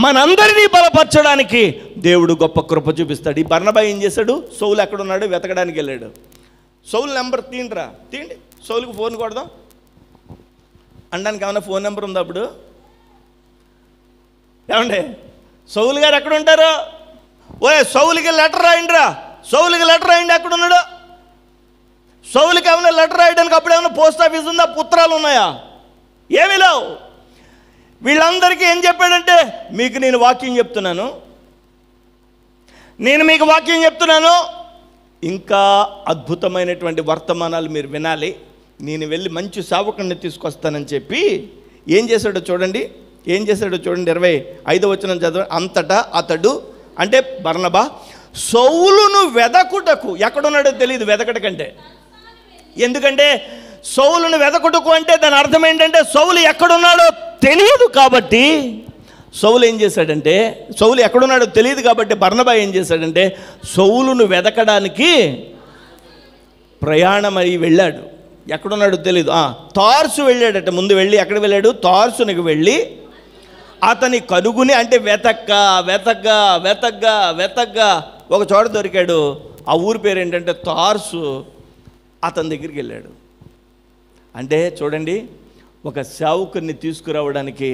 A: మనందరినీ బలపరచడానికి దేవుడు గొప్ప కృప చూపిస్తాడు. ఈ బర్నబా ఏం చేశాడు? సౌలు ఎక్కడున్నాడు వెతకడానికి వెళ్ళాడు. సౌలు నెంబర్ తీయండి, సౌలుకు ఫోన్ కొడదాం అనడానికి ఏమన్నా ఫోన్ నెంబర్ ఉందా? అప్పుడు ఏమండి, సౌలు గారు ఎక్కడ ఉంటారు? సౌలుకి లెటర్ రాయండిరా, సౌలుకి లెటర్ రాయండి. ఎక్కడున్నాడు? సౌలుకి ఏమైనా లెటర్ రాయడానికి అప్పుడు ఏమైనా పోస్ట్ ఆఫీస్ ఉందా? పుత్రాలు ఉన్నాయా? ఏమీ లేవు. వీళ్ళందరికీ ఏం చెప్పాడంటే, మీకు నేను వాక్యం చెప్తున్నాను, ఇంకా అద్భుతమైనటువంటి వర్తమానాలు మీరు వినాలి, నేను వెళ్ళి మంచి సేవకుడిని తీసుకొస్తానని చెప్పి ఏం చేశాడో చూడండి. 25వ వచనం చదవ. అంతటా అతడు అంటే బర్నబా సౌలును వెదకుటకు, ఎక్కడున్నాడో తెలియదు వెదకట కంటే. ఎందుకంటే సౌలును వెదకుటకు అంటే దాని అర్థం ఏంటంటే సౌలు ఎక్కడున్నాడో తెలియదు కాబట్టి సౌలు ఏం చేశాడంటే, సౌలు ఎక్కడున్నాడో తెలియదు కాబట్టి బర్నబా ఏం చేశాడంటే సౌలును వెదకడానికి ప్రయాణమై వెళ్ళాడు. ఎక్కడున్నాడో తెలియదు, తార్సు వెళ్ళాడట. ముందు వెళ్ళి ఎక్కడ వెళ్ళాడు? తార్సునికి వెళ్ళి అతని కనుగొని, అంటే వెతగ్గా ఒక చోట దొరికాడు. ఆ ఊరి పేరు ఏంటంటే తార్సు. అతని దగ్గరికి వెళ్ళాడు. అంటే చూడండి, ఒక సేవకుని తీసుకురావడానికి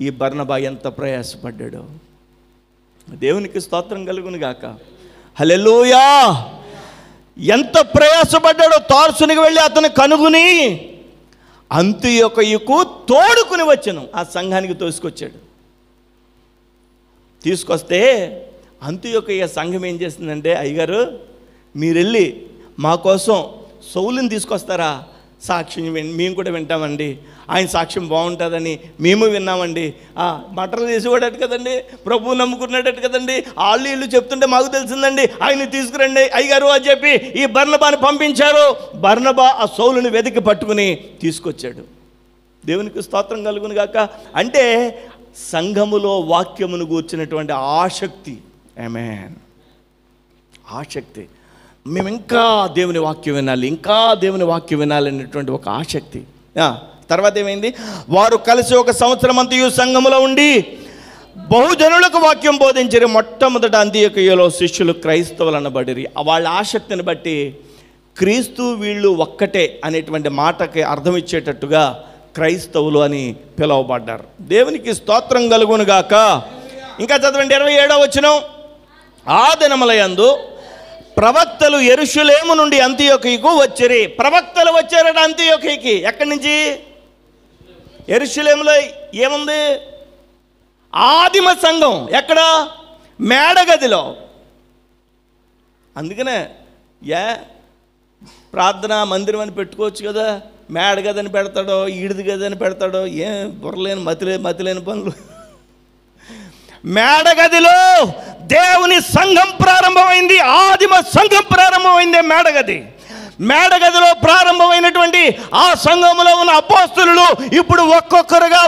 A: ఈ బర్నబా ఎంత ప్రయాసపడ్డాడో. దేవునికి స్తోత్రం కలుగును గాక. హల్లెలూయా. ఎంత ప్రయాసపడ్డాడో. తార్సునికి వెళ్ళి అతను కనుగొని అంతియొకయుకు తోడుకుని వచ్చాను. ఆ సంఘానికి తోసుకొచ్చాడు. తీసుకొస్తే అంతియొకయ సంఘం ఏం చేస్తుందంటే, అయ్యగారు మీరు వెళ్ళి మా కోసం సౌలుని తీసుకొస్తారా? సాక్ష్యం మేము కూడా వింటామండి, ఆయన సాక్ష్యం బాగుంటుందని మేము విన్నామండి. మటలు చేసేవాడట కదండి, ప్రభువు నమ్ముకున్నాడట కదండి, వాళ్ళు వీళ్ళు చెప్తుంటే మాకు తెలిసిందండి, ఆయన్ని తీసుకురండి అయ్యగారు అని చెప్పి ఈ బర్నబాని పంపించారు. బర్నబా ఆ సౌలుని వెతికి పట్టుకుని తీసుకొచ్చాడు. దేవునికి స్తోత్రం కలుగును గాక. అంటే సంఘములో వాక్యమును గూర్చినటువంటి ఆసక్తి, ఆమేన్, ఆసక్తి. మేము ఇంకా దేవుని వాక్యం వినాలి, ఇంకా దేవుని వాక్యం వినాలి అనేటువంటి ఒక ఆసక్తి. తర్వాత ఏమైంది? వారు కలిసి 1 సంవత్సరం అంతయు సంఘములో ఉండి బహుజనులకు వాక్యం బోధించారు. మొట్టమొదట అంతియొకయలో శిష్యులు క్రైస్తవులు అనబడిరి. వాళ్ళ ఆసక్తిని బట్టి క్రీస్తు వీళ్ళు ఒక్కటే అనేటువంటి మాటకి అర్థం ఇచ్చేటట్టుగా క్రైస్తవులు అని పిలువబడ్డారు. దేవునికి స్తోత్రం కలుగును గాక. ఇంకా చదవండి 27వ వచనం. ఆ దినములయందు ప్రవక్తలు యెరూషలేము నుండి అంతియొకయకు వచ్చిరి. ప్రవక్తలు వచ్చారట అంతియొకయకి. ఎక్కడి నుంచి? యెరూషలేములో ఏముంది? ఆదిమ సంఘం. ఎక్కడ? మేడగదిలో. అందుకనే ప్రార్థనా మందిరం అని పెట్టుకోవచ్చు కదా. మేడగదని పెడతాడో, ఈడిది గదని పెడతాడో, బుర్రలేని మతిలేని పనులు. మేడగదిలో దేవుని సంఘం ప్రారంభమైంది. ఆదిమ సంఘం ప్రారంభమైంది మేడగది. మేడగదిలో ప్రారంభమైనటువంటి ఆ సంఘములో ఉన్న అపోస్తలులు ఇప్పుడు ఒక్కొక్కరుగా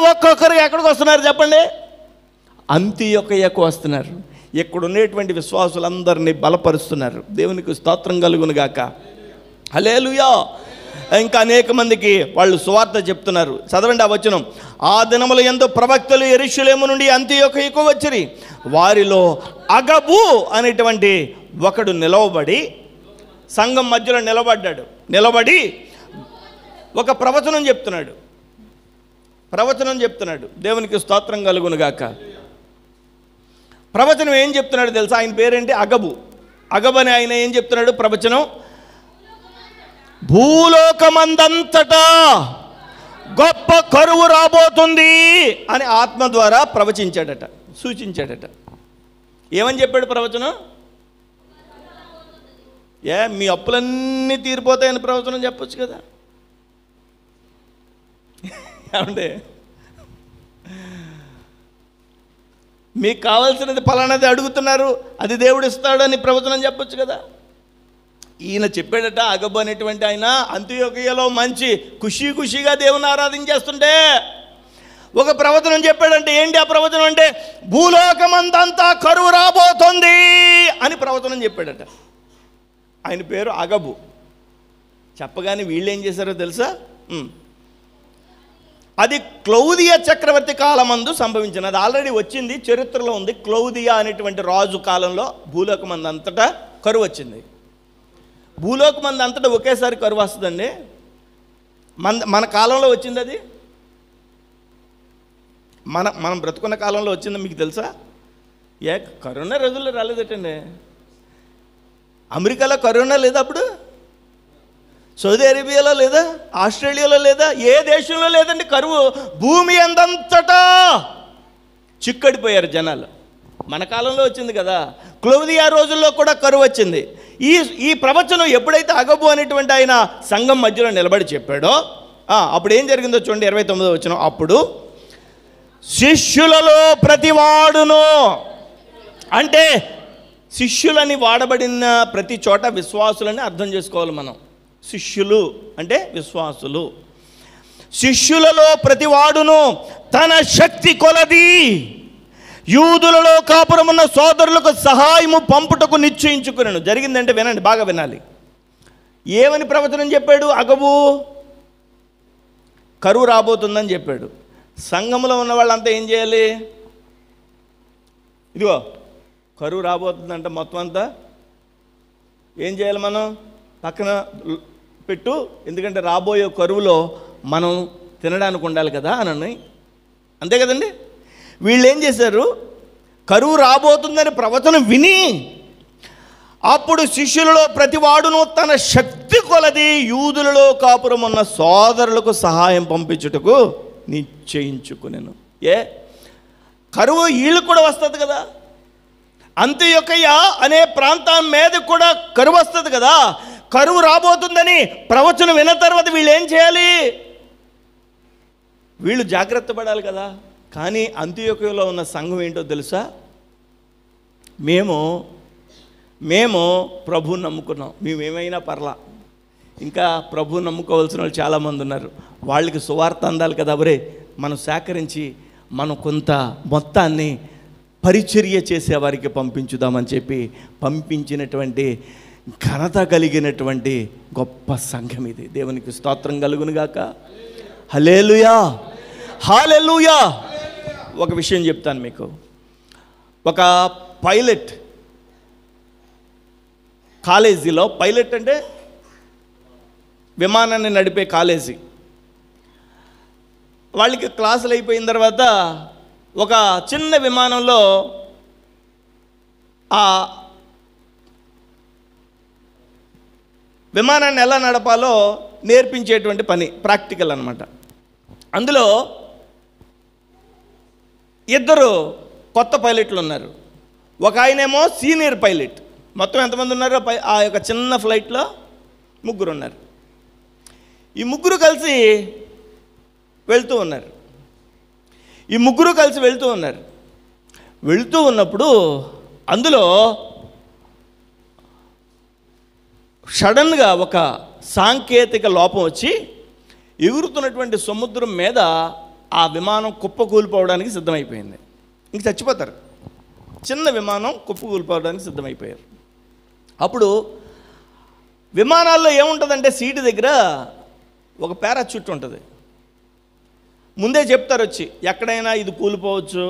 A: ఎక్కడికి వస్తున్నారు చెప్పండి? అంతియొకయకు వస్తున్నారు. ఇక్కడ ఉండేటువంటి విశ్వాసులందరినీ బలపరుస్తున్నారు. దేవునికి స్తోత్రం కలుగును గాక. హల్లెలూయా. ఇంకా అనేక మందికి వాళ్ళు సువార్త చెప్తున్నారు. చదవండి ఆ వచనం. ఆ దినముల యందు ప్రవక్తలు యెరూషలేము నుండి అంతియొకయకు వచ్చిరి. వారిలో అగబు అనేటువంటి ఒకడు నిలవబడి, సంఘం మధ్యలో నిలబడి ఒక ప్రవచనం చెప్తున్నాడు. దేవునికి స్తోత్రం కలుగును గాక. ప్రవచనం ఏం చెప్తున్నాడు తెలుసా? ఆయన పేరేంటి? అగబు అని ఆయన ఏం చెప్తున్నాడు? ప్రవచనం, భూలోకమందంతటా గొప్ప కరువు రాబోతుంది అని ఆత్మ ద్వారా ప్రవచించాడట, సూచించాడట. ఏమని చెప్పాడు ప్రవచనం? మీ అప్పులన్నీ తీరిపోతాయని ప్రవచనం చెప్పొచ్చు కదా. ఏమంటే మీకు కావాల్సినది ఫలానాది అడుగుతున్నారు, అది దేవుడు ఇస్తాడని ప్రవచనం చెప్పొచ్చు కదా. ఈయన చెప్పాడట, అగబు అనేటువంటి ఆయన అంతియొకయలో మంచి ఖుషీగా దేవుని ఆరాధించేస్తుంటే ఒక ప్రవచనం చెప్పాడంటే. ఏంటి ఆ ప్రవచనం అంటే? భూలోకమంతా కరువు రాబోతుంది అని ప్రవచనం చెప్పాడట. ఆయన పేరు అగబు. చెప్పగానే వీళ్ళు ఏం చేశారో తెలుసా? అది క్లౌదియా చక్రవర్తి కాలమందు సంభవించింది. అది ఆల్రెడీ వచ్చింది, చరిత్రలో ఉంది. క్లౌదియా అనేటువంటి రాజు కాలంలో భూలోకమందంతటా కరువు వచ్చింది. భూలోకమందంతటా ఒకేసారి కరువు వస్తుందండి. మన కాలంలో వచ్చింది అది. మనం బ్రతుకున్న కాలంలో వచ్చింది మీకు తెలుసా? కరోనా రోజుల్లో రాలేదటండి. అమెరికాలో కరోనా లేదా అప్పుడు? సౌదీ అరేబియాలో లేదా? ఆస్ట్రేలియాలో లేదా? ఏ దేశంలో లేదండి కరువు. భూమి అందంతటా చిక్కడిపోయారు జనాలు. మన కాలంలో వచ్చింది కదా. క్లౌదియా రోజుల్లో కూడా కరువు వచ్చింది. ఈ ప్రవచనం ఎప్పుడైతే అగబు అనేటువంటి ఆయన సంఘం మధ్యలో నిలబడి చెప్పాడో అప్పుడు ఏం జరిగిందో చూడండి 29వ వచనం. అప్పుడు శిష్యులలో ప్రతివాడును, అంటే శిష్యులని వాడబడిన ప్రతి చోట విశ్వాసులని అర్థం చేసుకోవాలి మనం. శిష్యులు అంటే విశ్వాసులు. శిష్యులలో ప్రతివాడును తన శక్తి కొలది యూదులలో కాపురమున్న సోదరులకు సహాయము పంపుటకు నిశ్చయించుకున్నాను. జరిగిందంటే వినండి, బాగా వినాలి. ఏమని ప్రవచనం చెప్పాడు అగబు? కరువు రాబోతుందని చెప్పాడు. సంఘంలో ఉన్న వాళ్ళంతా ఏం చేయాలి? ఇదిగో కరువు రాబోతుందంటే మొత్తం అంతా ఏం చేయాలి? మనం పక్కన పెట్టు. ఎందుకంటే రాబోయే కరువులో మనం తినడానికి ఉండాలి కదా అని. అంతే కదండి. వీళ్ళు ఏం చేశారు, కరువు రాబోతుందని ప్రవచనం విని అప్పుడు శిష్యులలో ప్రతివాడును తన శక్తి కొలది యూదులలో కాపురం ఉన్న సోదరులకు సహాయం పంపించుటకు నిశ్చయించుకునేను. కరువు వీళ్ళు కూడా వస్తుంది కదా, అంత్యొకయ అనే ప్రాంతం మీద కూడా కరువు వస్తుంది కదా. కరువు రాబోతుందని ప్రవచనం విన్న తర్వాత వీళ్ళు ఏం చేయాలి, వీళ్ళు జాగ్రత్త పడాలి కదా. కానీ అంత్యొకయలో ఉన్న సంఘం ఏంటో తెలుసా, మేము ప్రభువుని నమ్ముకున్నాం, మేమేమైనా పర్లా, ఇంకా ప్రభువుని నమ్ముకోవాల్సిన వాళ్ళు చాలామంది ఉన్నారు, వాళ్ళకి సువార్త అందాలి కదా. బరే మనం సేకరించి మనం కొంత మొత్తాన్ని పరిచర్య చేసేవారికి పంపించుదామని చెప్పి పంపించినటువంటి ఘనత కలిగినటువంటి గొప్ప సంఘం ఇది. దేవునికి స్తోత్రం కలుగునుగాక. హల్లెలూయా, హల్లెలూయా. ఒక విషయం చెప్తాను మీకు. ఒక పైలట్ కాలేజీలో, పైలట్ అంటే విమానాన్ని నడిపే కాలేజీ, వాళ్ళకి క్లాసులు అయిపోయిన తర్వాత ఒక చిన్న విమానంలో ఆ విమానాన్ని ఎలా నడపాలో నేర్పించేటువంటి పని, ప్రాక్టికల్ అన్నమాట. అందులో ఇద్దరు కొత్త పైలట్లు ఉన్నారు. ఒక ఆయనేమో సీనియర్ పైలట్. మొత్తం ఎంతమంది ఉన్నారు ఆ యొక్క చిన్న ఫ్లైట్లో? ముగ్గురు ఉన్నారు. ఈ ముగ్గురు కలిసి వెళ్తూ ఉన్నారు. వెళ్తూ ఉన్నప్పుడు అందులో సడన్గా ఒక సాంకేతిక లోపం వచ్చి ఎగురుతున్నటువంటి సముద్రం మీద ఆ విమానం కుప్పకూలిపోవడానికి సిద్ధమైపోయింది. ఇంక చచ్చిపోతారు. చిన్న విమానం కుప్పకూలిపోవడానికి సిద్ధమైపోయారు. అప్పుడు విమానాల్లో ఏముంటుందంటే సీటు దగ్గర ఒక పారాచూట్ ఉంటుంది. ముందే చెప్తారు వచ్చి, ఎక్కడైనా ఇది కూలిపోవచ్చు,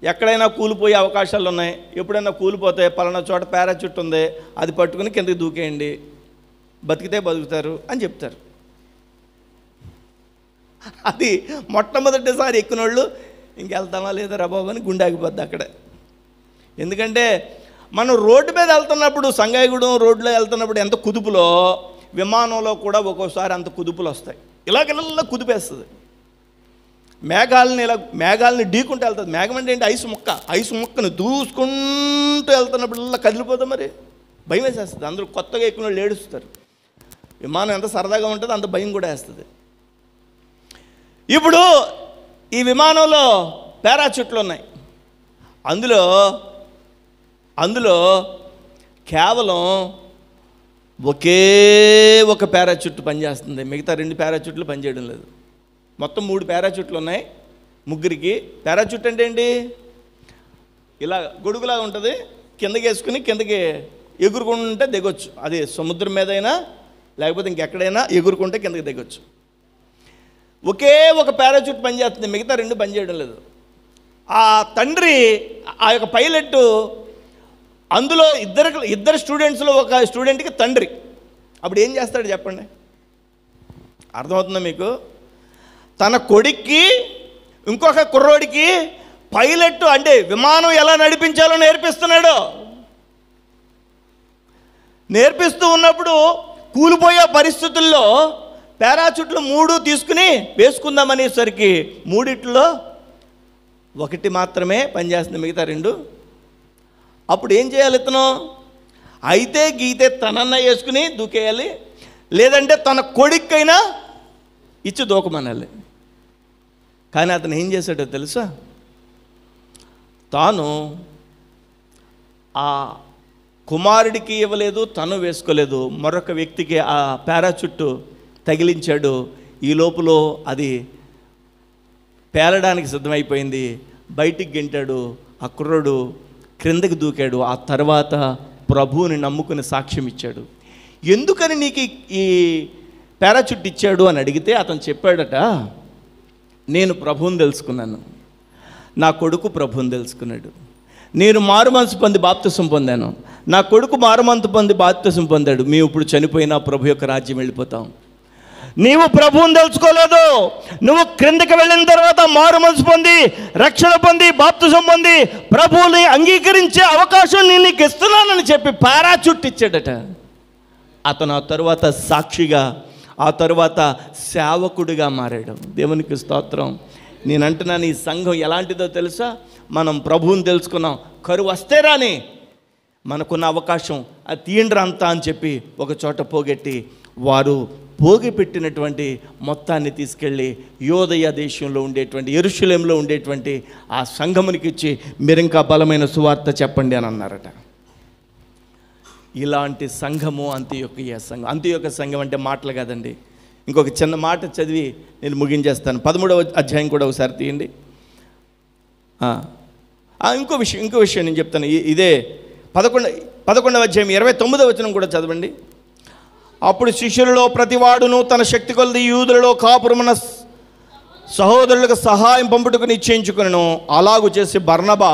A: ఎక్కడైనా కూలిపోయే అవకాశాలు ఉన్నాయి, ఎప్పుడైనా కూలిపోతే పలానా చోట పారాచూట్ ఉంది, అది పట్టుకుని కిందకి దూకేయండి, బతికితే బతుకుతారు అని చెప్తారు. అది మొట్టమొదటిసారి ఎక్కిన వాళ్ళు ఇంకెళ్తామా లేదా రా బాబు అని గుండె ఆగిపోద్ది అక్కడే. ఎందుకంటే మనం రోడ్డు మీద వెళ్తున్నప్పుడు, సంగాయిగూడెం రోడ్లో వెళ్తున్నప్పుడు ఎంత కుదుపులో, విమానంలో కూడా ఒక్కోసారి అంత కుదుపులు వస్తాయి. ఇలాగెల్లా కుదిపేస్తుంది. మేఘాలని ఢీకుంటూ వెళ్తుంది. మేఘం అంటే ఏంటి? ఐసు ముక్కను దూసుకుంటూ వెళ్తున్నప్పుడు ఇలా కదిలిపోతాం. మరి భయం వేసేస్తుంది. అందరూ కొత్తగా ఎక్కిన వాళ్ళు ఏడుస్తారు. విమానం ఎంత సరదాగా ఉంటుందో అంత భయం కూడా వేస్తుంది. ఇప్పుడు ఈ విమానంలో పారాచూట్లు ఉన్నాయి. అందులో కేవలం ఒకే ఒక పారాచూట్ పనిచేస్తుంది, మిగతా 2 పారాచూట్లు పనిచేయడం లేదు. మొత్తం 3 పారాచూట్లు ఉన్నాయి ముగ్గురికి. పారాచూట్ అంటే ఏంటి? ఇలా గొడుగులాగా ఉంటుంది, కిందకి వేసుకుని కిందకి ఎగురుకుంటే దిగొచ్చు. అది సముద్రం మీద అయినా లేకపోతే ఇంకెక్కడైనా ఎగురుకుంటే కిందకి దిగొచ్చు. ఒకే ఒక పారాచూట్ పనిచేస్తుంది, మిగతా 2 పనిచేయడం లేదు. ఆ తండ్రి, ఆ యొక్క పైలట్, అందులో ఇద్దరు స్టూడెంట్స్లో ఒక స్టూడెంట్కి తండ్రి. అప్పుడు ఏం చేస్తాడు చెప్పండి? అర్థమవుతుందా మీకు? తన కొడుక్కి, ఇంకొక కుర్రోడికి పైలట్ అంటే విమానం ఎలా నడిపించాలో నేర్పిస్తున్నాడు. నేర్పిస్తూ ఉన్నప్పుడు కూలిపోయే పరిస్థితుల్లో పారాచూట్లు 3 తీసుకుని వేసుకుందామనేసరికి 3 1 మాత్రమే పనిచేస్తుంది, మిగతా 2. అప్పుడు ఏం చేయాలి ఇతను? అయితే గీతే తనన్న వేసుకుని దూకేయాలి, లేదంటే తన కొడుకైనా ఇచ్చి దూకమనాలి. కానీ అతను ఏం చేశాడో తెలుసా? తాను ఆ కుమారుడికి ఇవ్వలేదు, తను వేసుకోలేదు, మరొక వ్యక్తికి ఆ పారాచూట్ తగిలించాడు. ఈ లోపల అది పేలడానికి సిద్ధమైపోయింది. బయటికి గెంటాడు. ఆ కుర్రోడు క్రిందకి దూకాడు. ఆ తర్వాత ప్రభువుని నమ్ముకుని సాక్ష్యం ఇచ్చాడు. ఎందుకని నీకు ఈ పారాచూట్ ఇచ్చాడు అని అడిగితే అతను చెప్పాడట, నేను ప్రభువుని తెలుసుకున్నాను, నా కొడుకు ప్రభువుని తెలుసుకున్నాడు, నేను మారుమనసు పొంది బాప్తిసం పొందాను, నా కొడుకు మారుమనసు పొంది బాప్తిసం పొందాడు, మేము ఇప్పుడు చనిపోయినా ప్రభు యొక్క రాజ్యం వెళ్ళిపోతాం. నీవు ప్రభువుని తెలుసుకోలేదు. నువ్వు క్రిందకి వెళ్ళిన తర్వాత మారు మనసు పొంది, రక్షణ పొంది, బాప్తిజం పొంది, ప్రభువుని అంగీకరించే అవకాశం నేను నీకు ఇస్తున్నానని చెప్పి పారాచూట్ ఇచ్చాడట. అతను ఆ తరువాత సాక్షిగా, ఆ తరువాత సేవకుడిగా మారాడు. దేవునికి స్తోత్రం. నేను అంటున్నాను, ఈ సంఘం ఎలాంటిదో తెలుసా? మనం ప్రభువుని తెలుసుకున్నాం, కరువు వస్తే రాని మనకున్న అవకాశం అది తీయండ్రా అంతా అని చెప్పి ఒక చోట పోగొట్టి, వారు పోగిపెట్టినటువంటి మొత్తాన్ని తీసుకెళ్ళి యోదయ దేశంలో ఉండేటువంటి యెరూషలేములో ఉండేటువంటి ఆ సంఘమునికి ఇచ్చి, మీరు ఇంకా బలమైన సువార్త చెప్పండి అని అన్నారట. ఇలాంటి సంఘము అంతియొకయ సంఘం. అంతియొక సంఘం అంటే మాటలు కాదండి. ఇంకొక చిన్న మాట చదివి నేను ముగించేస్తాను. 13వ అధ్యాయం కూడా ఒకసారి తీయండి. ఇంకో విషయం నేను చెప్తాను. ఇదే 11వ అధ్యాయం 29వ వచనం కూడా చదవండి. అప్పుడు శిష్యులలో ప్రతివాడును తన శక్తి కొలది యూదులలో కాపురమున్న సహోదరులకు సహాయం పంపుటకు నిశ్చయించుకును. అలాగు చేసి బర్నబా,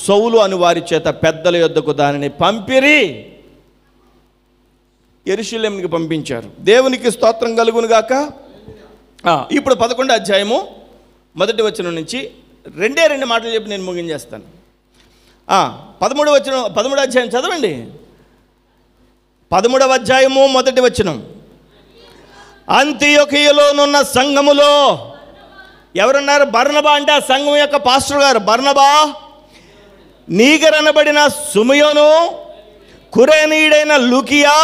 A: సౌలు అని వారి చేత పెద్దల యొద్దకు దానిని పంపిరి. యెరూషలేమునికి పంపించారు. దేవునికి స్తోత్రం కలుగును గాక. ఇప్పుడు 11వ అధ్యాయము 1వ వచనం నుంచి 2 మాటలు చెప్పి నేను ముగించేస్తాను. 13వ అధ్యాయం చదవండి. 13వ అధ్యాయము 1వ వచనం. అంతియొకయలోనున్న సంఘములో ఎవరున్నారు? బర్నబా అంటే ఆ సంఘం యొక్క పాస్టర్ గారు. బర్నబా, నీగరనబడిన సుమయోను, కురేనీయుడైన లూకియా,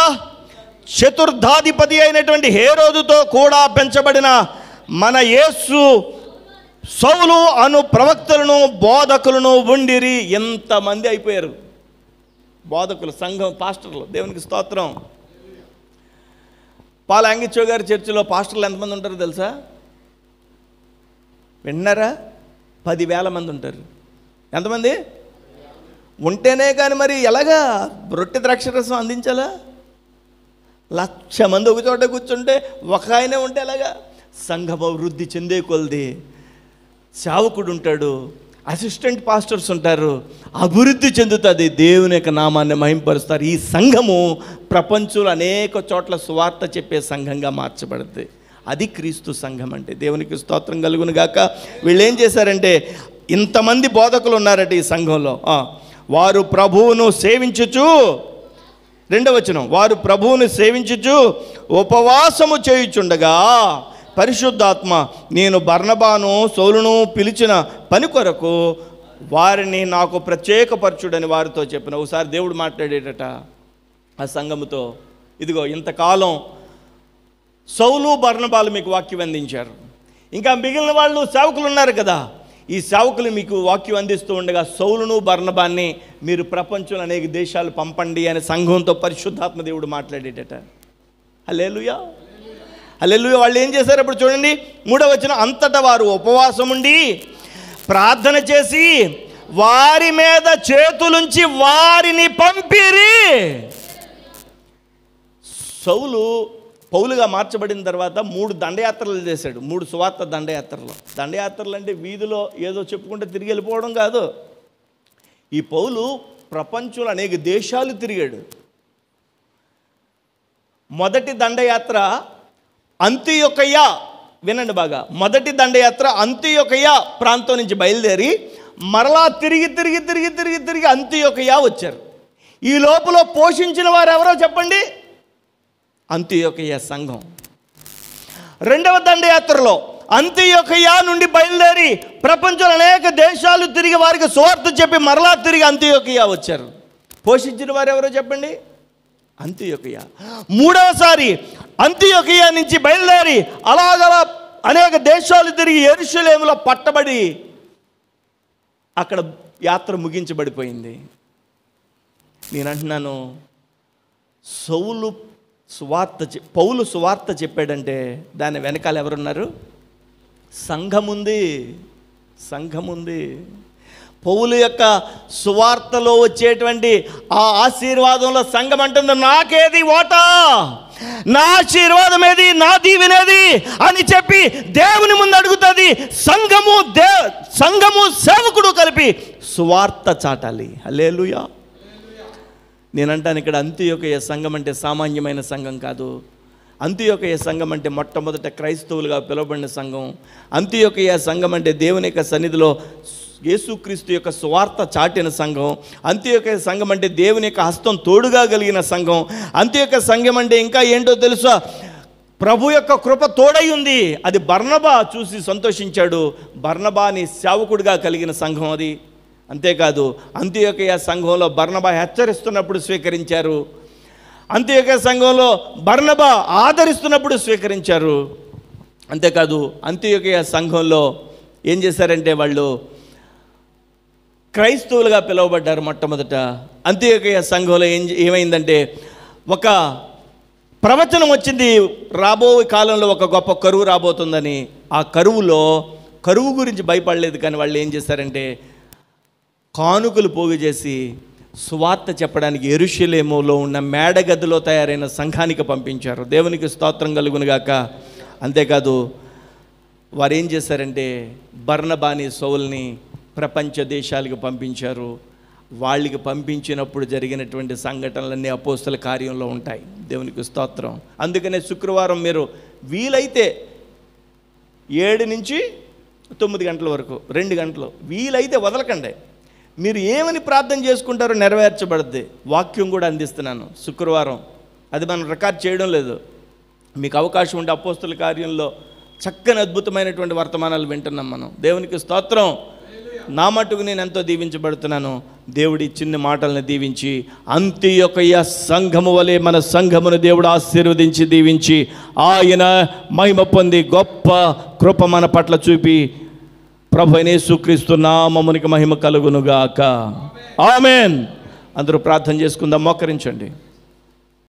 A: చతుర్థాధిపతి అయినటువంటి హేరోదుతో కూడా పెంచబడిన మన యేసు సౌలు అను ప్రవక్తలను బోధకులను ఉండిరి. ఎంతమంది అయిపోయారు బోధకులు, సంఘం పాస్టర్లు. దేవునికి స్తోత్రం. పాల అంగిచో గారి చర్చిలో పాస్టర్లు ఎంతమంది ఉంటారో తెలుసా? విన్నారా? 10,000 మంది ఉంటారు. ఎంతమంది ఉంటేనే కానీ మరి ఎలాగా రొట్టె ద్రాక్షరసం అందించాలా? 1,00,000 మంది ఒక చోట కూర్చుంటే ఒక ఆయనే ఉంటే ఎలాగా? సంఘం అభివృద్ధి చెందే కొలది సేవకుడు ఉంటాడు, అసిస్టెంట్ పాస్టర్స్ ఉంటారు, అభివృద్ధి చెందుతుంది, దేవుని యొక్క నామాన్ని మహింపరుస్తారు. ఈ సంఘము ప్రపంచంలో అనేక చోట్ల సువార్త చెప్పే సంఘంగా మార్చబడుతుంది. అది క్రీస్తు సంఘం అంటే. దేవునికి స్తోత్రం కలుగును గాక. వీళ్ళు ఏం చేశారంటే, ఇంతమంది బోధకులు ఉన్నారట ఈ సంఘంలో. వారు ప్రభువును సేవించుచు, 2వ వచనం, వారు ప్రభువును సేవించుచు ఉపవాసము చేయుచుండగా పరిశుద్ధాత్మ నేను బర్నబాను సౌలును పిలిచిన పని కొరకు వారిని నాకు ప్రత్యేకపరచుడని వారితో చెప్పిన. ఒకసారి దేవుడు మాట్లాడేటట ఆ సంఘముతో, ఇదిగో ఇంతకాలం సౌలు బర్నబాలు మీకు వాక్యం అందించారు, ఇంకా మిగిలిన వాళ్ళు సేవకులు ఉన్నారు కదా, ఈ సేవకులు మీకు వాక్యం అందిస్తూ ఉండగా సౌలును బర్నబాన్ని మీరు ప్రపంచంలో అనేక దేశాలు పంపండి అని సంఘంతో పరిశుద్ధాత్మ దేవుడు మాట్లాడేటట. హల్లెలూయా, హల్లెలూయా. వాళ్ళు ఏం చేశారు ఇప్పుడు చూడండి, 3వ వచనం. అంతటా వారు ఉపవాసం ఉండి ప్రార్థన చేసి వారి మీద చేతులుంచి వారిని పంపిరి. సౌలు పౌలుగా మార్చబడిన తర్వాత 3 దండయాత్రలు చేశాడు. 3 సువార్త దండయాత్రలు. దండయాత్రలు అంటే వీధిలో ఏదో చెప్పుకుంటే తిరిగి వెళ్ళిపోవడం కాదు. ఈ పౌలు ప్రపంచంలో అనేక దేశాలు తిరిగాడు. మొదటి దండయాత్ర అంతియొకయ, వినండి బాగా, మొదటి దండయాత్ర అంతియొకయ ప్రాంతం నుంచి బయలుదేరి మరలా తిరిగి అంతియొకయ వచ్చారు. ఈ లోపల పోషించిన వారు ఎవరో చెప్పండి? అంతియొకయ సంఘం. 2వ దండయాత్రలో అంతియొకయ నుండి బయలుదేరి ప్రపంచంలో అనేక దేశాలు తిరిగి వారికి సువార్త చెప్పి మరలా తిరిగి అంతియొకయ వచ్చారు. పోషించిన వారు ఎవరో చెప్పండి? అంతియొకయ. 3వసారి అంతియొకయ నుంచి బయలుదేరి అలాగలా అనేక దేశాలు తిరిగి యెరూషలేములో పట్టబడి అక్కడ యాత్ర ముగించబడిపోయింది. నేను అంటున్నాను, పౌలు సువార్త చెప్పాడంటే దాని వెనకాల ఎవరున్నారు? సంఘముంది. పౌలు యొక్క సువార్తలో వచ్చేటువంటి ఆ ఆశీర్వాదంలో సంఘం అంటుంది, నాకేది ఓటా, నా ఆశీర్వాదం ఏది, నా దీవెనేది అని చెప్పి దేవుని ముందు అడుగుతుంది. సంఘము సేవకుడు కలిపి సువార్త చాటాలి. హల్లెలూయా. నేనంటాను, ఇక్కడ అంతియొకయ సంఘం అంటే సామాన్యమైన సంఘం కాదు. అంతియోకయ సంఘం అంటే మొట్టమొదట క్రైస్తవులుగా పిలువబడిన సంఘం. అంతియోకయ సంఘం అంటే దేవుని యొక్క సన్నిధిలో యేసుక్రీస్తు యొక్క సువార్త చాటిన సంఘం. అంతియోకయ సంఘం అంటే దేవుని యొక్క హస్తం తోడుగా కలిగిన సంఘం. అంతియోకయ సంఘం అంటే ఇంకా ఏంటో తెలుసా, ప్రభు యొక్క కృప తోడై ఉంది. అది బర్నబా చూసి సంతోషించాడు. బర్నబాని సేవకుడిగా కలిగిన సంఘం అది. అంతేకాదు అంతియోకయ సంఘంలో బర్నబా హెచ్చరిస్తున్నప్పుడు స్వీకరించారు. అంతియోకయ సంఘంలో బర్నబా ఆదరిస్తున్నప్పుడు స్వీకరించారు. అంతేకాదు అంతియోకయ సంఘంలో ఏం చేశారంటే వాళ్ళు క్రైస్తవులుగా పిలువబడ్డారు మొట్టమొదట. అంతియోకయ సంఘంలో ఏమైందంటే ఒక ప్రవచనం వచ్చింది, రాబో కాలంలో ఒక గొప్ప కరువు రాబోతుందని. ఆ కరువు గురించి భయపడలేదు, కానీ వాళ్ళు ఏం చేశారంటే కానుకలు పోగు చేసి సువార్త చెప్పడానికి యెరూషలేములో ఉన్న మేడగదిలో తయారైన సంఘానికి పంపించారు. దేవునికి స్తోత్రం కలుగునుగాక. అంతేకాదు వారు ఏం చేశారంటే బర్నబాని సౌల్ని ప్రపంచ దేశాలకు పంపించారు. వాళ్ళకి పంపించినప్పుడు జరిగినటువంటి సంఘటనలన్నీ అపోస్తల కార్యంలో ఉంటాయి. దేవునికి స్తోత్రం. అందుకనే శుక్రవారం మీరు వీలైతే 7 నుంచి 9 గంటల వరకు 2 గంటలు వీలైతే వదలకండి. మీరు ఏమని ప్రార్థన చేసుకుంటారో నెరవేర్చబడుద్ది. వాక్యం కూడా అందిస్తున్నాను శుక్రవారం. అది మనం రికార్డ్ చేయడం లేదు. మీకు అవకాశం ఉంటే అపోస్తల కార్యంలో చక్కని అద్భుతమైనటువంటి వర్తమానాలు వింటున్నాం మనం. దేవునికి స్తోత్రం. నా మట్టుకు నేను ఎంతో దీవించబడుతున్నాను. దేవుడి చిన్న మాటలను దీవించి అంతియోకయ సంఘము వలె మన సంఘమును దేవుడు ఆశీర్వదించి దీవించి ఆయన మహిమ పొంది గొప్ప కృప మన పట్ల చూపి ప్రభు అయిన యేసుక్రీస్తు నామమునికి మహిమ కలుగునుగాక. ఆమేన్. అందరూ ప్రార్థన చేసుకుందాం. మోకరించండి.